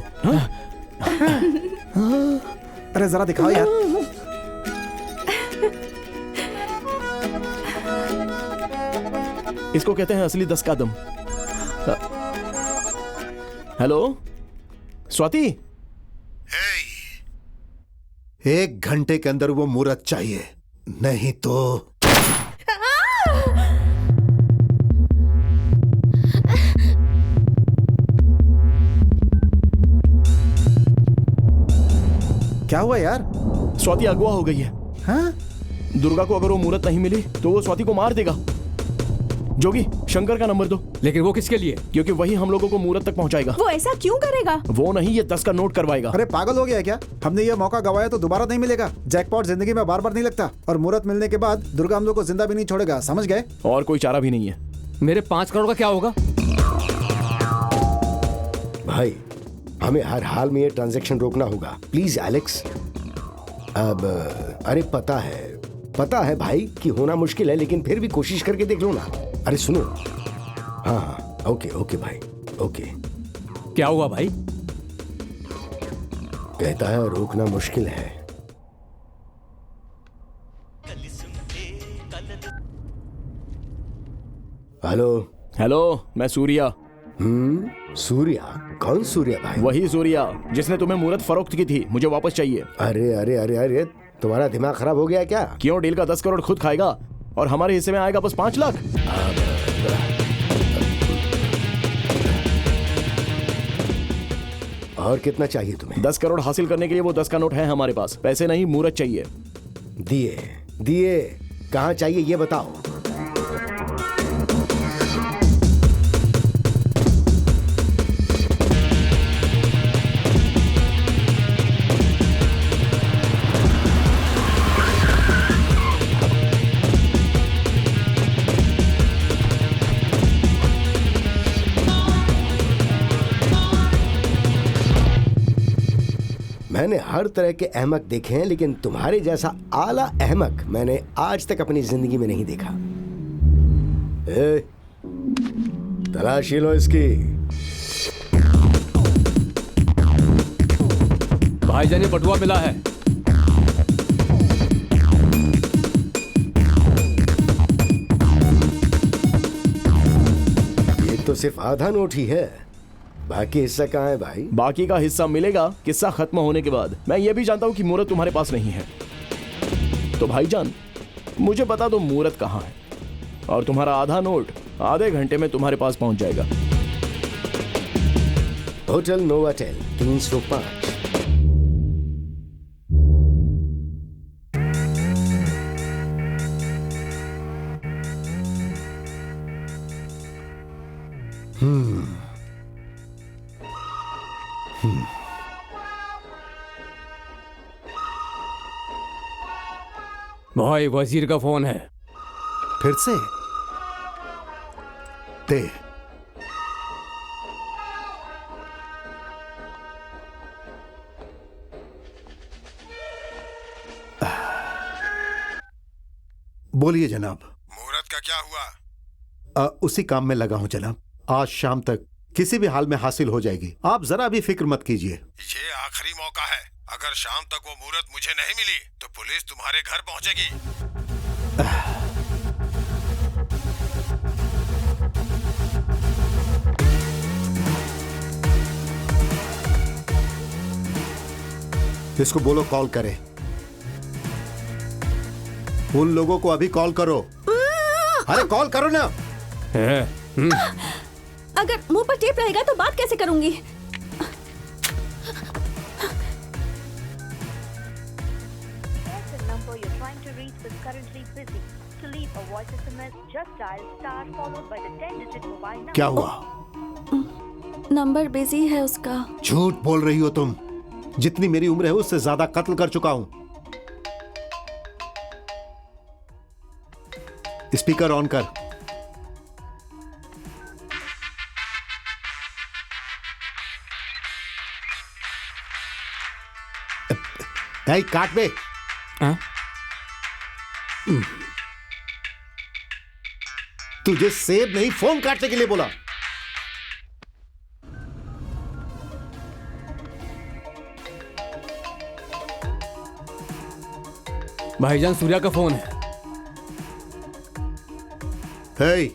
अरे जरा दिखाओ यार। इसको कहते हैं असली 10 का दम। हेलो स्वाति, 1 घंटे के अंदर वो मुहूर्त चाहिए, नहीं तो क्या हुआ यार? स्वाति अगवा हो गई है। हाँ? दुर्गा को अगर वो मुहूर्त नहीं मिली तो वो स्वाति को मार देगा। जोगी, शंकर का नंबर दो। लेकिन वो किसके लिए? क्योंकि वही हम लोगों को मुहूर्त तक पहुंचाएगा। वो ऐसा क्यों करेगा? वो नहीं, ये 10 का नोट करवाएगा। अरे पागल हो गया है क्या? हमने ये मौका गवाया तो दोबारा नहीं मिलेगा। जैकपॉट जिंदगी में बार बार नहीं लगता, और मुहूर्त मिलने के बाद दुर्गा हम लोग को जिंदा भी नहीं छोड़ेगा, समझ गए? और कोई चारा भी नहीं है। मेरे 5 करोड़ का क्या होगा? भाई, हमें हर हाल में ये ट्रांजैक्शन रोकना होगा। Please Alex. अब अरे पता है भाई कि होना मुश्किल है, लेकिन फिर भी कोशिश करके देख लो ना। अरे सुनो, हाँ ओके भाई, ओके। क्या हुआ भाई? कहता है रोकना मुश्किल है। हेलो, मैं सूर्या। सूर्या? कौन सूर्या भाई? वही सूर्या जिसने तुम्हें मूर्त फरोख्त की थी, मुझे वापस चाहिए। अरे तुम्हारा दिमाग खराब हो गया क्या? क्यों? डील का 10 करोड़ खुद खाएगा और हमारे हिस्से में आएगा बस 5 लाख। और कितना चाहिए तुम्हें? 10 करोड़ हासिल करने के लिए वो 10 का नोट है हमारे पास। पैसे नहीं, मूर्त चाहिए। दिए कहाँ चाहिए ये बताओ। मैंने हर तरह के अहमक देखे हैं, लेकिन तुम्हारे जैसा आला अहमक मैंने आज तक अपनी जिंदगी में नहीं देखा। तलाशी लो इसकी। भाईजान ये बटुआ मिला है। ये तो सिर्फ आधा नोट ही है, बाकी हिस्सा कहाँ है भाई? बाकी का हिस्सा मिलेगा किस्सा खत्म होने के बाद। मैं ये भी जानता हूँ कि मूर्त तुम्हारे पास नहीं है, तो भाईजान मुझे बता दो मूर्त कहाँ है, और तुम्हारा आधा नोट आधे घंटे में तुम्हारे पास पहुंच जाएगा। Hotel Novotel 305। भाई वजीर का फोन है। फिर से दे। बोलिए जनाब। मुहूर्त का क्या हुआ? उसी काम में लगा हूं जनाब। आज शाम तक किसी भी हाल में हासिल हो जाएगी, आप जरा भी फिक्र मत कीजिए। ये आखिरी मौका है। अगर शाम तक वो मुहूर्त मुझे नहीं मिली तो पुलिस तुम्हारे घर पहुंचेगी। इसको बोलो कॉल करे। उन लोगों को अभी कॉल करो। अरे कॉल करो ना। अगर मुंह पर टेप रहेगा तो बात कैसे करूंगी? क्या हुआ? नंबर बिजी है उसका। झूठ बोल रही हो तुम। जितनी मेरी उम्र है उससे ज्यादा कत्ल कर चुका हूं। स्पीकर ऑन कर। काट बे। तुझे सेब नहीं फोन काटने के लिए बोला। भाईजान सूर्या का फोन है। हे,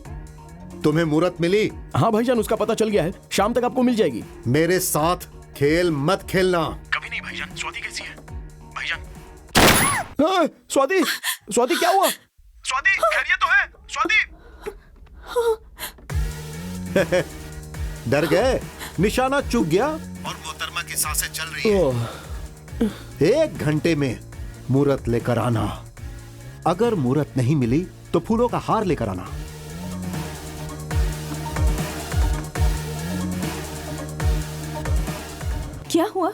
तुम्हें मुहूर्त मिली? हाँ भाईजान, उसका पता चल गया है। शाम तक आपको मिल जाएगी। मेरे साथ खेल मत खेलना। कभी नहीं भाईजान। स्वाति कैसी है भाईजान? स्वाति क्या हुआ? स्वाति खैरियत तो है? स्वाति डर गए? निशाना चूक गया और मोहतरमा की सांसें चल रही है। 1 घंटे में मुहूर्त लेकर आना। अगर मुहूर्त नहीं मिली तो फूलों का हार लेकर आना। क्या हुआ?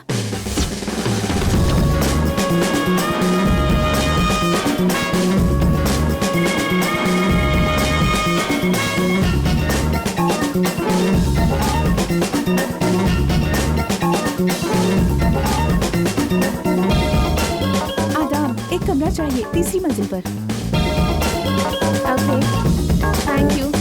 तीसरी मंजिल पर। Okay, thank you.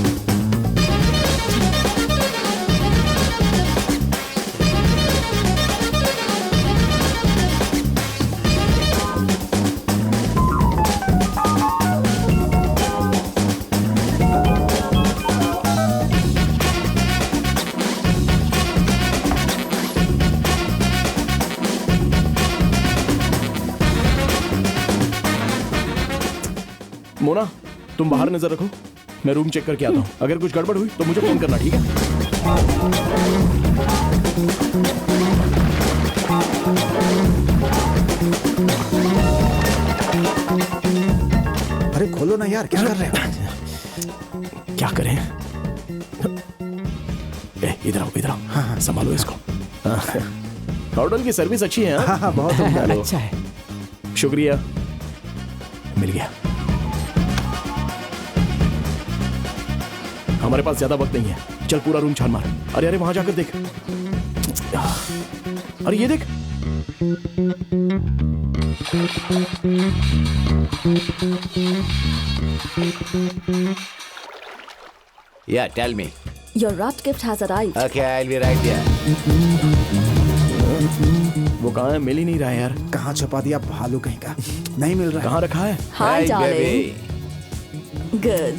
मोना, तुम बाहर नजर रखो, मैं रूम चेक करके आता हूँ। अगर कुछ गड़बड़ हुई तो मुझे फोन करना, ठीक है? अरे खोलो ना यार, क्या कर रहे हो? क्या करें? इधर आओ, इधर आओ। हाँ, संभालो इसको। होटल की सर्विस अच्छी है। हाँ हाँ, बहुत उम्दा। अच्छा है। शुक्रिया, मिल गया। हमारे पास ज्यादा वक्त नहीं है, चल पूरा रूम छान मार। अरे अरे वहां जाकर देख, अरे ये देख। Yeah, tell me. Your wrapped gift has arrived. Okay, I'll be right there. वो कहाँ है? मिल ही नहीं रहा है यार। कहाँ छुपा दिया भालू कहीं का? नहीं मिल रहा है। कहाँ रखा है? Hi, Hey, darling. baby. Good.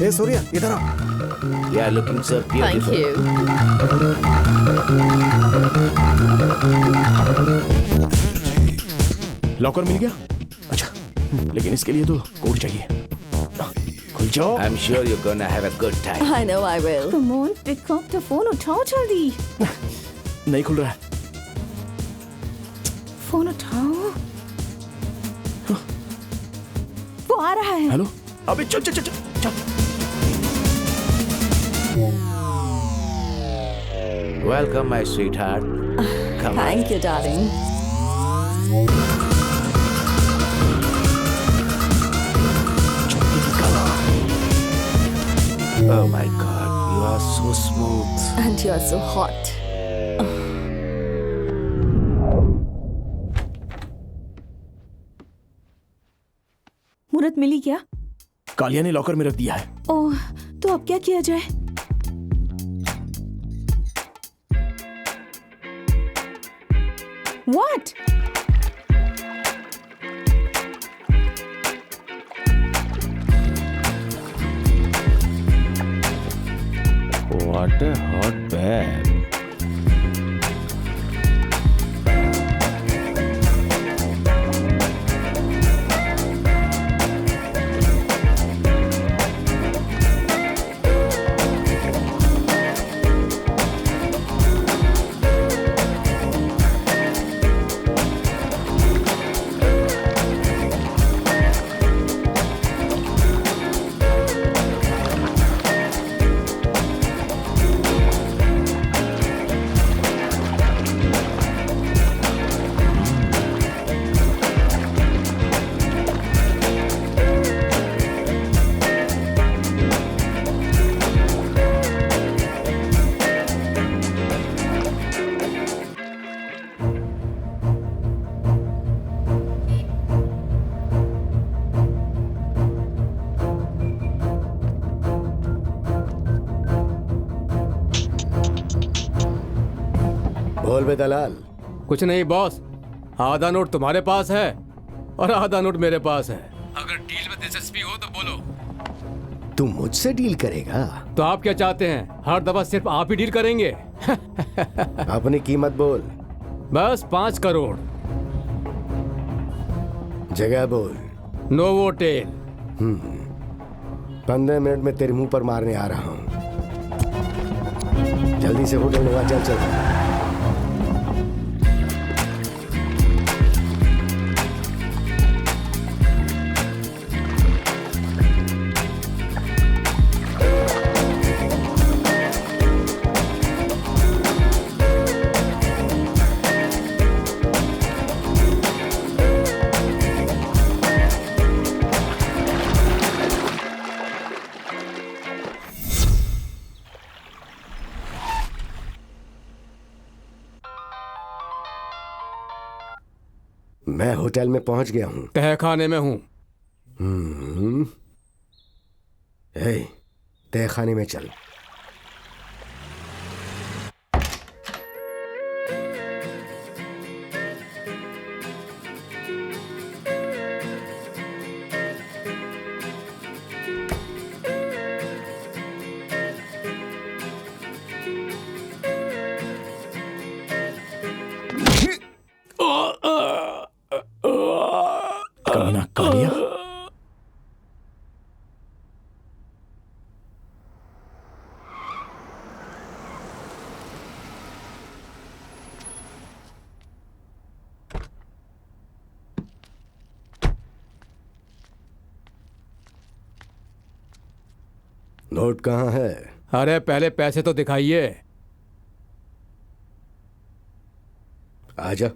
ए सूर्या, इधर आओ। Yeah, looking so Thank beautiful. you. Locker मिल गया? अच्छा, लेकिन इसके लिए तो कोड चाहिए। खुल जाओ। I'm sure you're gonna have a good time. I know I will. Come on, pick up the phone, उठाओ जल्दी। नहीं खुल रहा है। फोन उठाओ। वो आ रहा है। हेलो, अबे चल चल चल चल चल। Welcome, my sweetheart. Come on. Thank you, darling. Oh my God, you are so smooth. And you are so hot. मुहूर्त मिली क्या? कालिया ने लॉकर में रख दिया है। ओह, तो अब क्या किया जाए? What? What a hot babe. बोल बे दलाल। कुछ नहीं बॉस, आधा नोट तुम्हारे पास है और आधा नोट मेरे पास है। अगर डील में दिलचस्पी हो तो बोलो। तू मुझसे डील करेगा? तो आप क्या चाहते हैं? हर दफा सिर्फ आप ही डील करेंगे? अपनी कीमत बोल। बस 5 करोड़। जगह बोल। नोवोटेल। 15 मिनट में तेरे मुंह पर मारने आ रहा हूँ। जल्दी से होटल में चल चल। मैं होटल में पहुंच गया हूँ। तहखाने में हूँ। तहखाने में चल। कमीना कालिया। नोट कहाँ है? अरे पहले पैसे तो दिखाइए। आजा।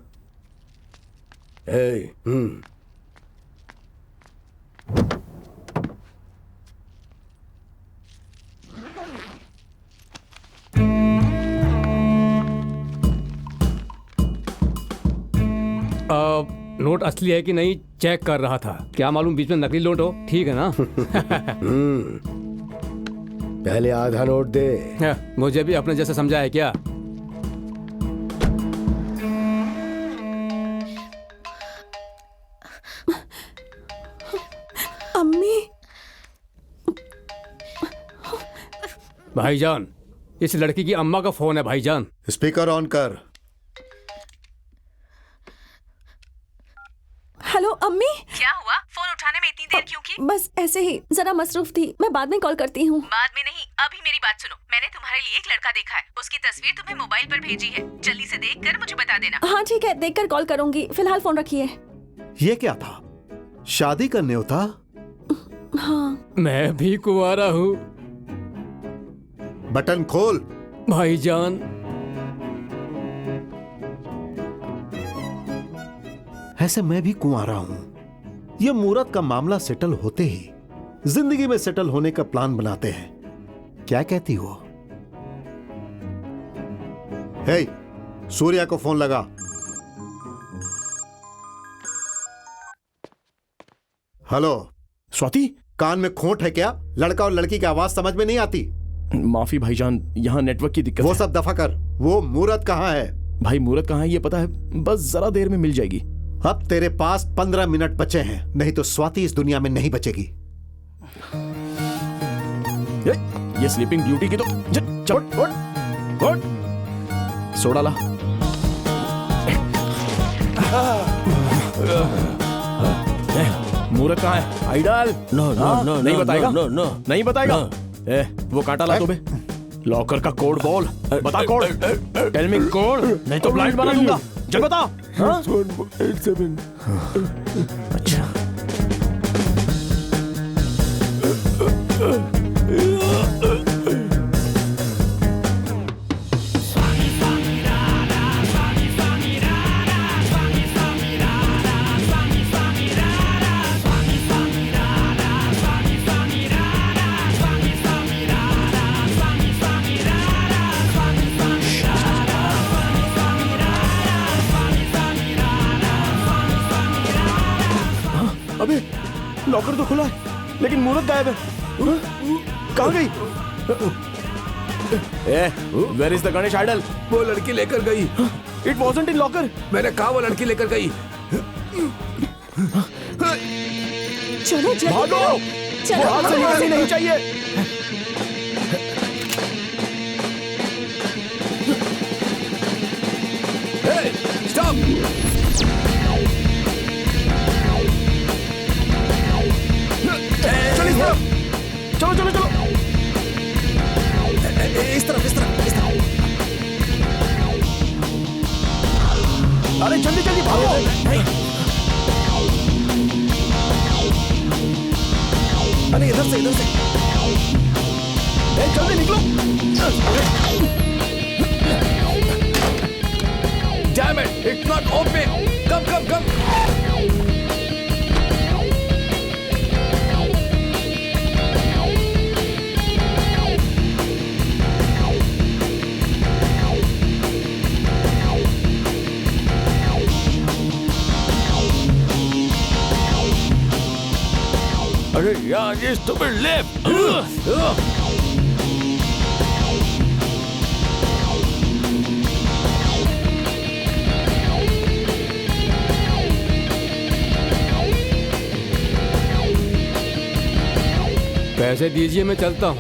नोट असली है कि नहीं चेक कर रहा था। क्या मालूम बीच में नकली नोट हो। ठीक है ना? पहले आधा नोट दे। मुझे भी अपने जैसे समझा है क्या? अम्मी। भाईजान, इस लड़की की अम्मा का फोन है भाईजान। स्पीकर ऑन कर। हेलो अम्मी। क्या हुआ? फोन उठाने में इतनी देर क्यों की? बस ऐसे ही, जरा मसरूफ थी। मैं बाद में कॉल करती हूँ। बाद में नहीं, अभी मेरी बात सुनो। मैंने तुम्हारे लिए एक लड़का देखा है, उसकी तस्वीर तुम्हें मोबाइल पर भेजी है। जल्दी से देखकर मुझे बता देना। हाँ ठीक है, देखकर कॉल करूंगी। फिलहाल फोन रखिए। ये क्या था? शादी का न्योता? हाँ। मैं भी कुंवारा हूँ। बटन खोल भाईजान। ऐसे मैं भी कुंवारा हूं। ये मुहूर्त का मामला सेटल होते ही जिंदगी में सेटल होने का प्लान बनाते हैं। क्या कहती हो? हे, सूर्या को फोन लगा। हेलो। स्वाति, कान में खोट है क्या? लड़का और लड़की की आवाज समझ में नहीं आती। माफी भाईजान, यहाँ नेटवर्क की दिक्कत वो है। सब दफा कर। वो मुहूर्त कहाँ है? भाई मुहूर्त कहाँ है ये पता है, बस जरा देर में मिल जाएगी। अब तेरे पास 15 मिनट बचे हैं, नहीं तो स्वाति इस दुनिया में नहीं बचेगी। ये स्लीपिंग ब्यूटी की तो सोडा ला। मुहूर्त कहाँ है? आइडल। नो नहीं बताएगा? नो नहीं बताएगा? वो कांटा ला तो बे। लॉकर का कोड बोल। बता कोड। टेल मी कोड, नहीं तो ब्लाइंड बना दूंगा। चल बता। 187। अच्छा। अबे लॉकर तो खुला है लेकिन मुहूर्त गायब है। कहाँ गई? Where is the Ganesh idol? वो लड़की लेकर गई। It wasn't in locker. मैंने कहा वो लड़की लेकर गई। चलो जल्दी भागो। करो। चलो हाथ से निकलनी नहीं चाहिए। स्टॉप। चलो चलो चलो। इस तरफ इस तरफ इस तरफ। अरे जल्दी जल्दी भागो। अरे इधर से इधर से। जल्दी निकलो। Damn it! It's not open. Come come come. अरे यार ये स्टूपिड लिफ्ट। पैसे दीजिए, मैं चलता हूँ।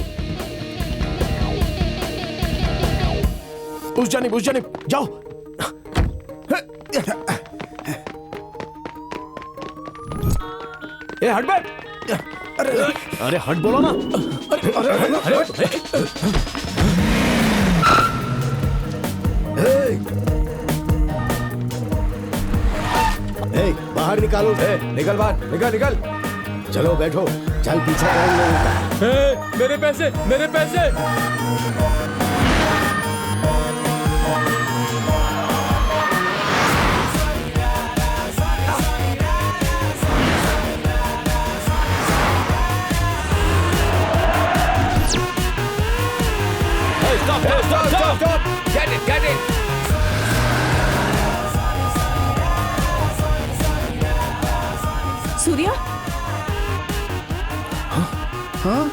उस जानिब जाओ। ए हट बे। अरे हट बोलो ना। बाहर निकालो। निकल बाहर, निकल। चलो बैठो, चल पीछा करेंगे। मेरे पैसे, मेरे पैसे। Stop. Get it. सूर्या, हाँ?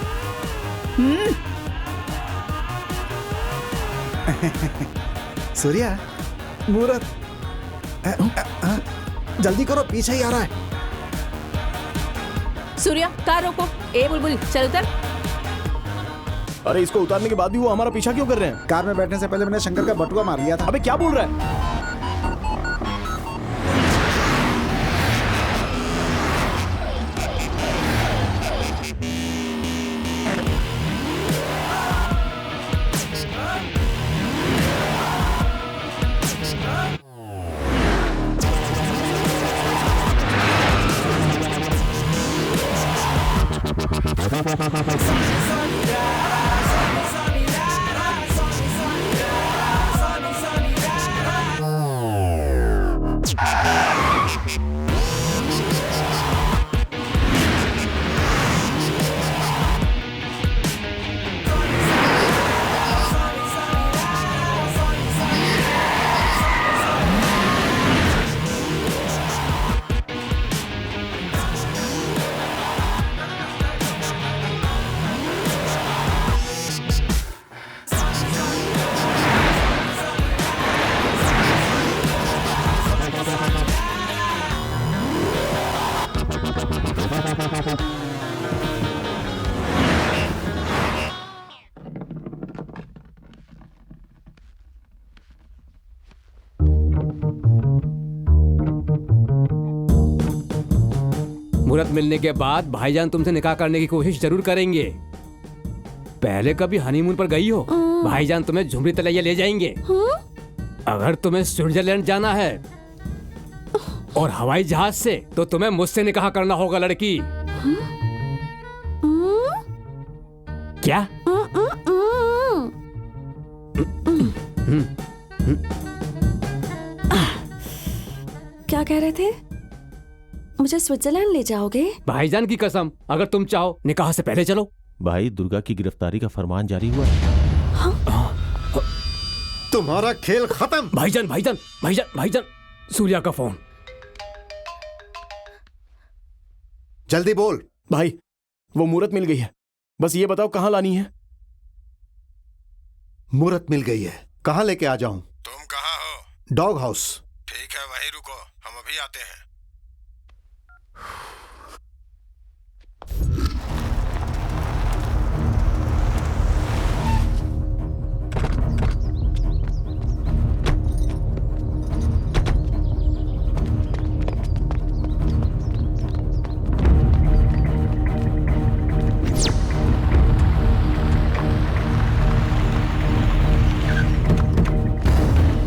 सूर्या, मुहूर्त। जल्दी करो, पीछे ही आ रहा है। सूर्या कार रोको। ए बुलबुल चल उतर। अरे इसको उतारने के बाद भी वो हमारा पीछा क्यों कर रहे हैं? कार में बैठने से पहले मैंने शंकर का बटुआ मार लिया था। अबे क्या बोल रहा है? मुहूर्त मिलने के बाद भाईजान तुमसे निकाह करने की कोशिश जरूर करेंगे। पहले कभी हनीमून पर गई हो? भाईजान तुम्हें झुमरी तलैया ले जाएंगे। अगर तुम्हें स्विट्जरलैंड जाना है और हवाई जहाज से, तो तुम्हें मुझसे निकाह करना होगा लड़की। क्या? क्या कह रहे थे? मुझे स्विट्जरलैंड ले जाओगे? भाईजान की कसम, अगर तुम चाहो निकाह से पहले चलो। भाई दुर्गा की गिरफ्तारी का फरमान जारी हुआ है। तुम्हारा खेल खत्म। भाईजान, सूर्या का फोन। जल्दी बोल। भाई वो मूर्त मिल गई है, बस ये बताओ कहाँ लानी है? मूर्त मिल गई है, कहाँ लेके आ जाऊं? तुम कहाँ हो? Dog house. ठीक है, वहीं रुको, हम अभी आते हैं।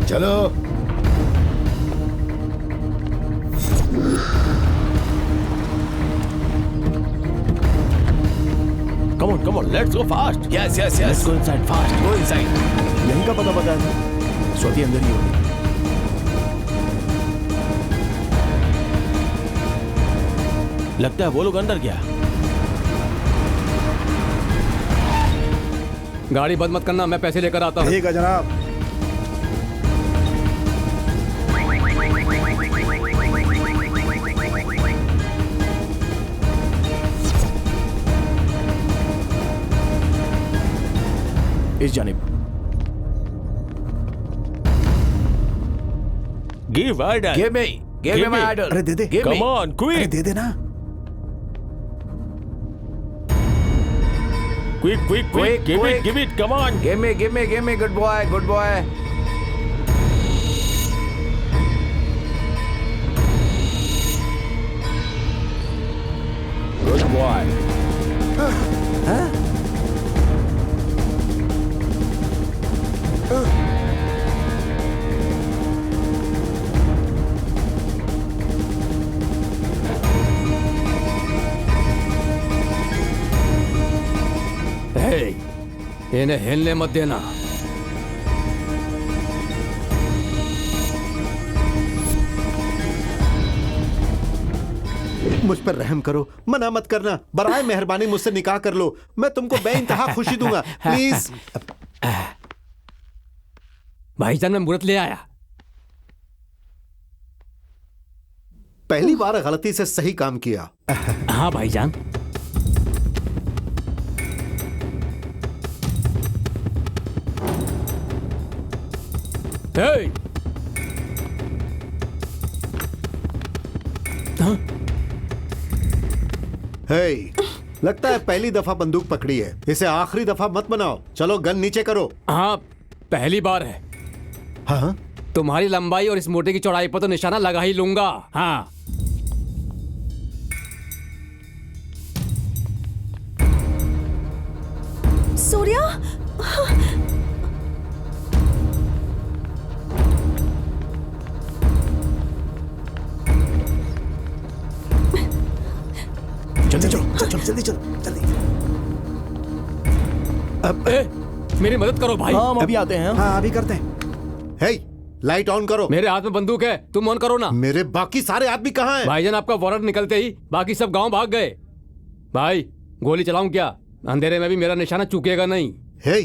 चलो। Come on, let's go fast. Yes. Let's go inside fast. Go inside. यहीं का पता बताया था। स्वाति अंदर ही होगी। लगता है वो लोग अंदर गया। गाड़ी बंद मत करना, मैं पैसे लेकर आता हूँ। ठीक है जनाब। इस जानिब। Give idol, give me my idol. अरे दे दे, कम ऑन क्विक, दे दे ना। Quick, give it, come on. Give me, good boy, good boy. Good boy. इन्हें हिलने मत देना। मुझ पर रहम करो, मना मत करना, बराए मेहरबानी मुझसे निकाह कर लो, मैं तुमको बेइंतहा खुशी दूंगा, प्लीज। भाईजान मैं मुहूर्त ले आया। पहली बार गलती से सही काम किया। हाँ भाईजान। Hey! हे, लगता है पहली दफा बंदूक पकड़ी है, इसे आखिरी दफा मत बनाओ। चलो गन नीचे करो। हाँ पहली बार है। हाँ तुम्हारी लंबाई और इस मोटे की चौड़ाई पर तो निशाना लगा ही लूंगा। हाँ सूर्या, जल्दी चलो, जल्दी चलो, जल्दी। अब मेरी मदद करो भाई। हम अभी आते हैं। हाँ अभी करते हैं। हे, लाइट ऑन करो। मेरे हाथ में बंदूक है, तुम ऑन करो ना। मेरे बाकी सारे आदमी कहाँ हैं? भाईजान आपका वारंट निकलते ही बाकी सब गांव भाग गए। भाई गोली चलाऊं क्या? अंधेरे में भी मेरा निशाना चूकेगा नहीं। हे,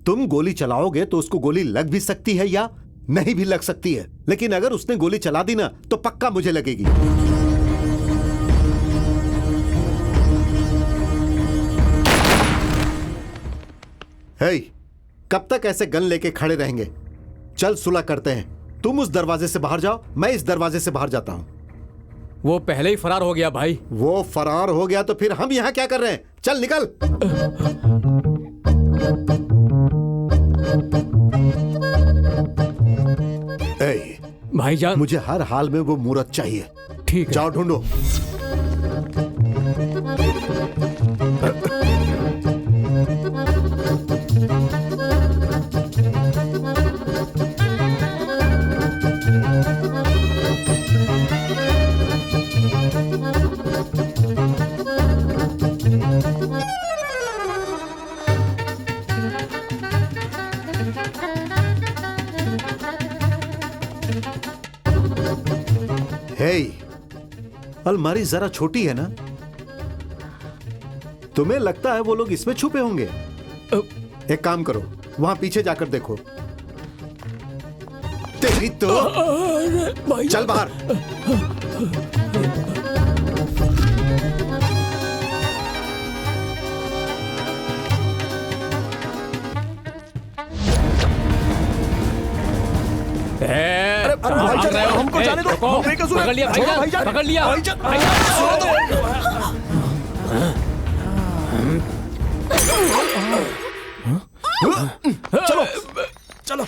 तुम गोली चलाओगे तो उसको गोली लग भी सकती है या नहीं भी लग सकती है, लेकिन अगर उसने गोली चला दी ना तो पक्का मुझे लगेगी। हे, कब तक ऐसे गन लेके खड़े रहेंगे? चल सुलह करते हैं। तुम उस दरवाजे से बाहर जाओ, मैं इस दरवाजे से बाहर जाता हूं। वो पहले ही फरार हो गया भाई। वो फरार हो गया तो फिर हम यहां क्या कर रहे हैं? चल निकल। भाईजान मुझे हर हाल में वो मूरत चाहिए। ठीक है, जाओ ढूंढो। अलमारी जरा छोटी है ना? तुम्हें लगता है वो लोग इसमें छुपे होंगे? एक काम करो, वहां पीछे जाकर देखो। तेरी तो चल बाहर। हमको जाने दो, हम बेकसूर हैं। पकड़ लिया भाईजान, पकड़ लिया चलो चलो।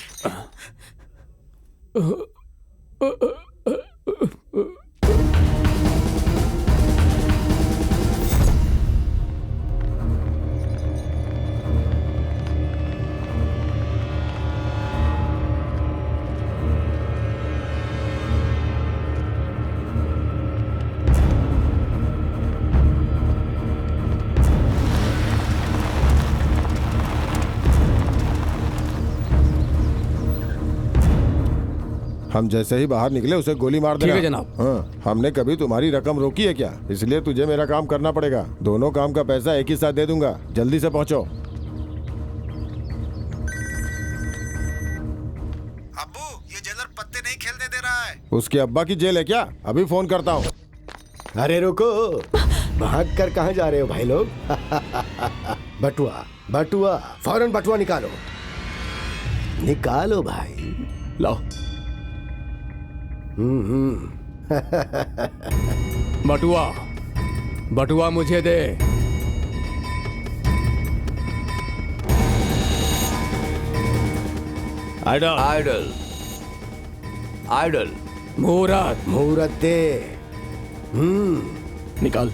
हम जैसे ही बाहर निकले उसे गोली मार देना। ठीक है जनाब। हाँ, हमने कभी तुम्हारी रकम रोकी है क्या? इसलिए तुझे मेरा काम करना पड़ेगा। दोनों काम का पैसा एक ही साथ दे दूंगा। जल्दी से पहुंचो। अब्बू, ये जेलर पत्ते नहीं खेलने दे रहा है। उसके अब्बा की जेल है क्या? अभी फोन करता हूँ। अरे रुको, भाग कर कहाँ जा रहे हो भाई लोग? बटुआ बटुआ, फौरन बटुआ निकालो, निकालो भाई। लाओ। बटुआ, बटुआ मुझे दे। Idol idol idol. मुहूर्त, मुहूर्त दे। निकाल।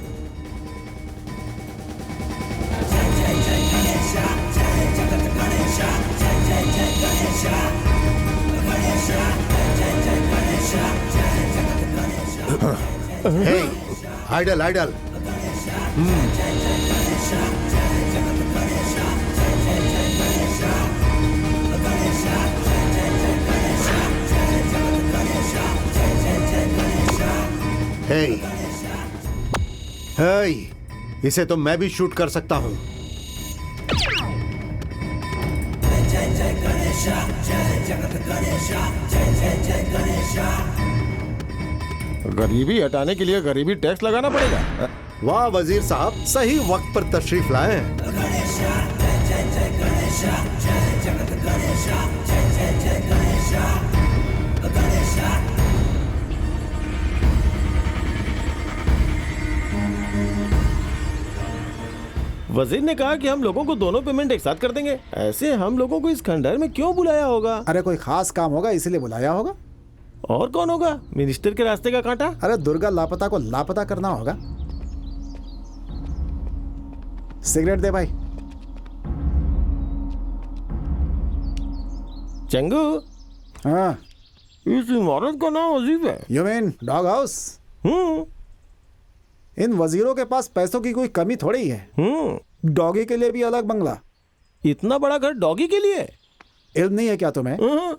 हे, आइडल आइडल। हे, हे, इसे तो मैं भी शूट कर सकता हूं। गरीबी हटाने के लिए गरीबी टैक्स लगाना पड़ेगा। वाह वजीर साहब, सही वक्त पर तशरीफ लाए। वजीर ने कहा कि हम लोगों को दोनों पेमेंट एक साथ कर देंगे। ऐसे हम लोगों को इस खंडहर में क्यों बुलाया होगा? अरे कोई खास काम होगा इसीलिए बुलाया होगा। और कौन होगा? मिनिस्टर के रास्ते का कांटा? अरे दुर्गा लापता को लापता करना होगा। सिगरेट दे भाई। चंगू, हाँ, इस इमारत का नाम अजीब है। You mean dog house? इन वजीरों के पास पैसों की कोई कमी थोड़ी ही है। डॉगी के लिए भी अलग बंगला। इतना बड़ा घर डॉगी के लिए? इल्म नहीं है क्या तुम्हें?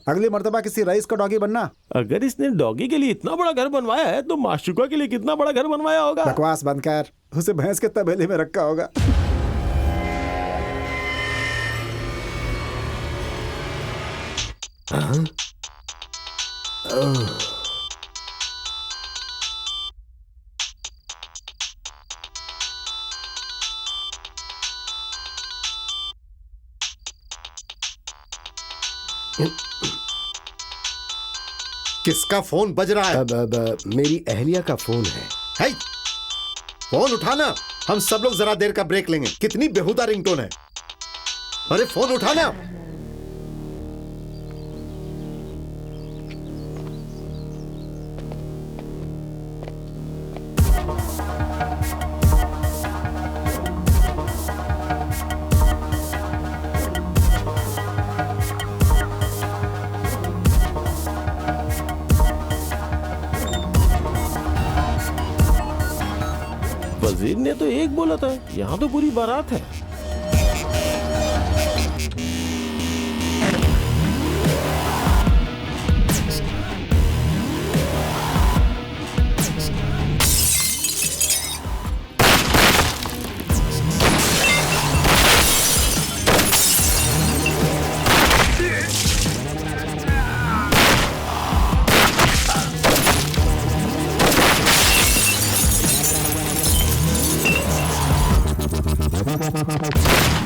अगली मर्तबा किसी रईस का डॉगी बनना। अगर इसने डॉगी के लिए इतना बड़ा घर बनवाया है तो माशुका के लिए कितना बड़ा घर बनवाया होगा? बकवास बंद कर, उसे भैंस के तबेले में रखा होगा। किसका फोन बज रहा है? मेरी अहलिया का फोन है। है? फोन उठाना। हम सब लोग जरा देर का ब्रेक लेंगे। कितनी बेहुदा रिंगटोन है। अरे फोन उठाना। वजीर ने तो एक बोला था, यहाँ तो पूरी बारात है।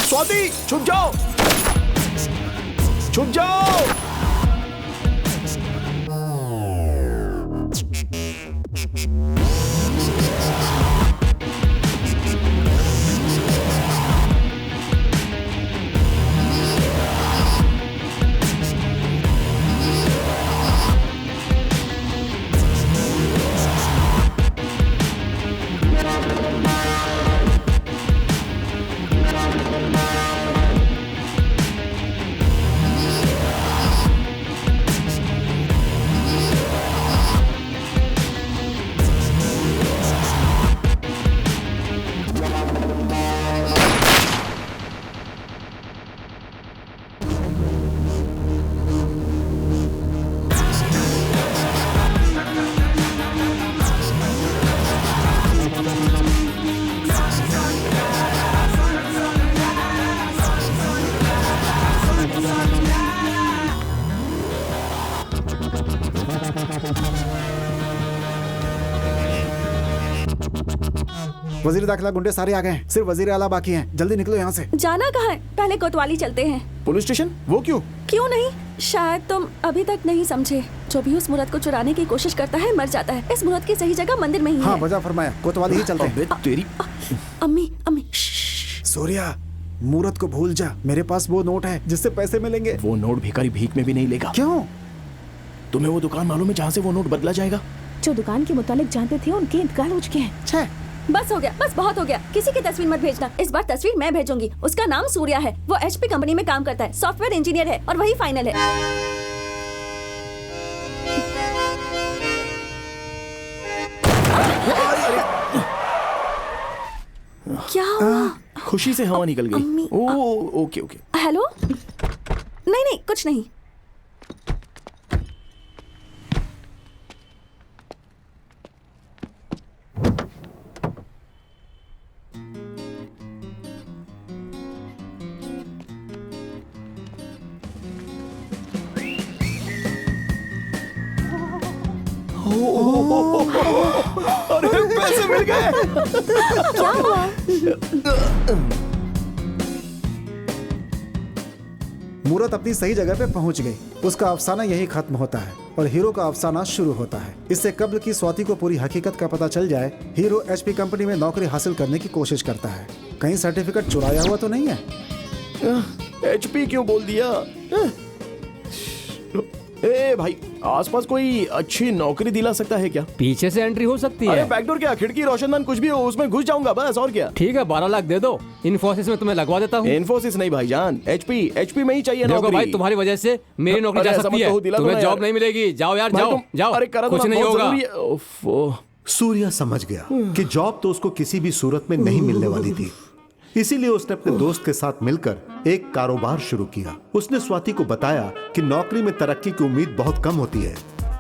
स्वाति, छुप जाओ, छुप जाओ। वजीर दाखिला गुंडे सारे आ गए हैं, सिर्फ वजीर आला बाकी हैं। जल्दी निकलो यहाँ से। जाना कहाँ है? पहले कोतवाली चलते हैं। Police station? वो क्यों? क्यों नहीं? शायद तुम अभी तक नहीं समझे। जो भी उस मूर्त को चुराने की कोशिश करता है मर जाता है। इस मूर्त की सही जगह मंदिर में ही हाँ है। वजह फरमाया, कोतवाली ही चलते हैं। तेरी अम्मी अम्मी सूर्या, मूर्त को भूल जा, मेरे पास वो नोट है जिससे पैसे मिलेंगे। वो नोट भिखारी भीख में भी नहीं लेगा। क्यों? तुम्हें वो दुकान मालूम है जहाँ से वो नोट बदला जाएगा? जो दुकान के मुतालिक जानते थे उनके इंतकाल हो चुके हैं। छह बस हो गया, बस बहुत हो गया। किसी की तस्वीर मत भेजना। इस बार तस्वीर मैं भेजूंगी। उसका नाम सूर्या है। वो HP कंपनी में काम करता है, सॉफ्टवेयर इंजीनियर है और वही फाइनल है। क्या हुआ? खुशी से हवा निकल गई। ओ ओके ओके। हेलो? नहीं नहीं कुछ नहीं। अरे पैसे मिल गए। क्या हुआ? मूरत अपनी सही जगह पे पहुंच गई। उसका अफसाना यही खत्म होता है और हीरो का अफसाना शुरू होता है। इससे कब्ल की स्वाति को पूरी हकीकत का पता चल जाए, हीरो HP कंपनी में नौकरी हासिल करने की कोशिश करता है। कहीं सर्टिफिकेट चुराया हुआ तो नहीं है? HP क्यों बोल दिया? ए भाई, आसपास कोई अच्छी नौकरी दिला सकता है क्या? पीछे से एंट्री हो सकती अरे है। बैकडोर क्या, खिड़की, रोशनदान कुछ भी हो, उसमें घुस जाऊंगा बस, और क्या। ठीक है 12 लाख दे दो, इन्फोसिस में तुम्हें लगवा देता हूँ। इन्फोसिस नहीं भाईजान, HP में ही चाहिए देखो नौकरी। भाई, तुम्हारी वजह से मेरी नौकरी जा अरे, सकती ऐसा मत है। कहो, दिला दो तुम्हें ना जॉब यार। नहीं मिलेगी। जाओ यार, भाई, जाओ जाओ। अरे करा दो कुछ ना, नहीं बहुत होगा। जरूरी है। ओफो। सूर्या समझ गया कि जॉब तो उसको किसी भी सूरत में नहीं मिलने वाली थी। इसीलिए उसने अपने दोस्त के साथ मिलकर एक कारोबार शुरू किया। उसने स्वाति को बताया कि नौकरी में तरक्की की उम्मीद बहुत कम होती है,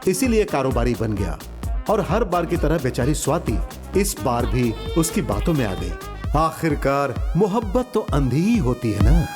इसीलिए कारोबारी बन गया। और हर बार की तरह बेचारी स्वाति इस बार भी उसकी बातों में आ गई। आखिरकार मोहब्बत तो अंधी ही होती है ना।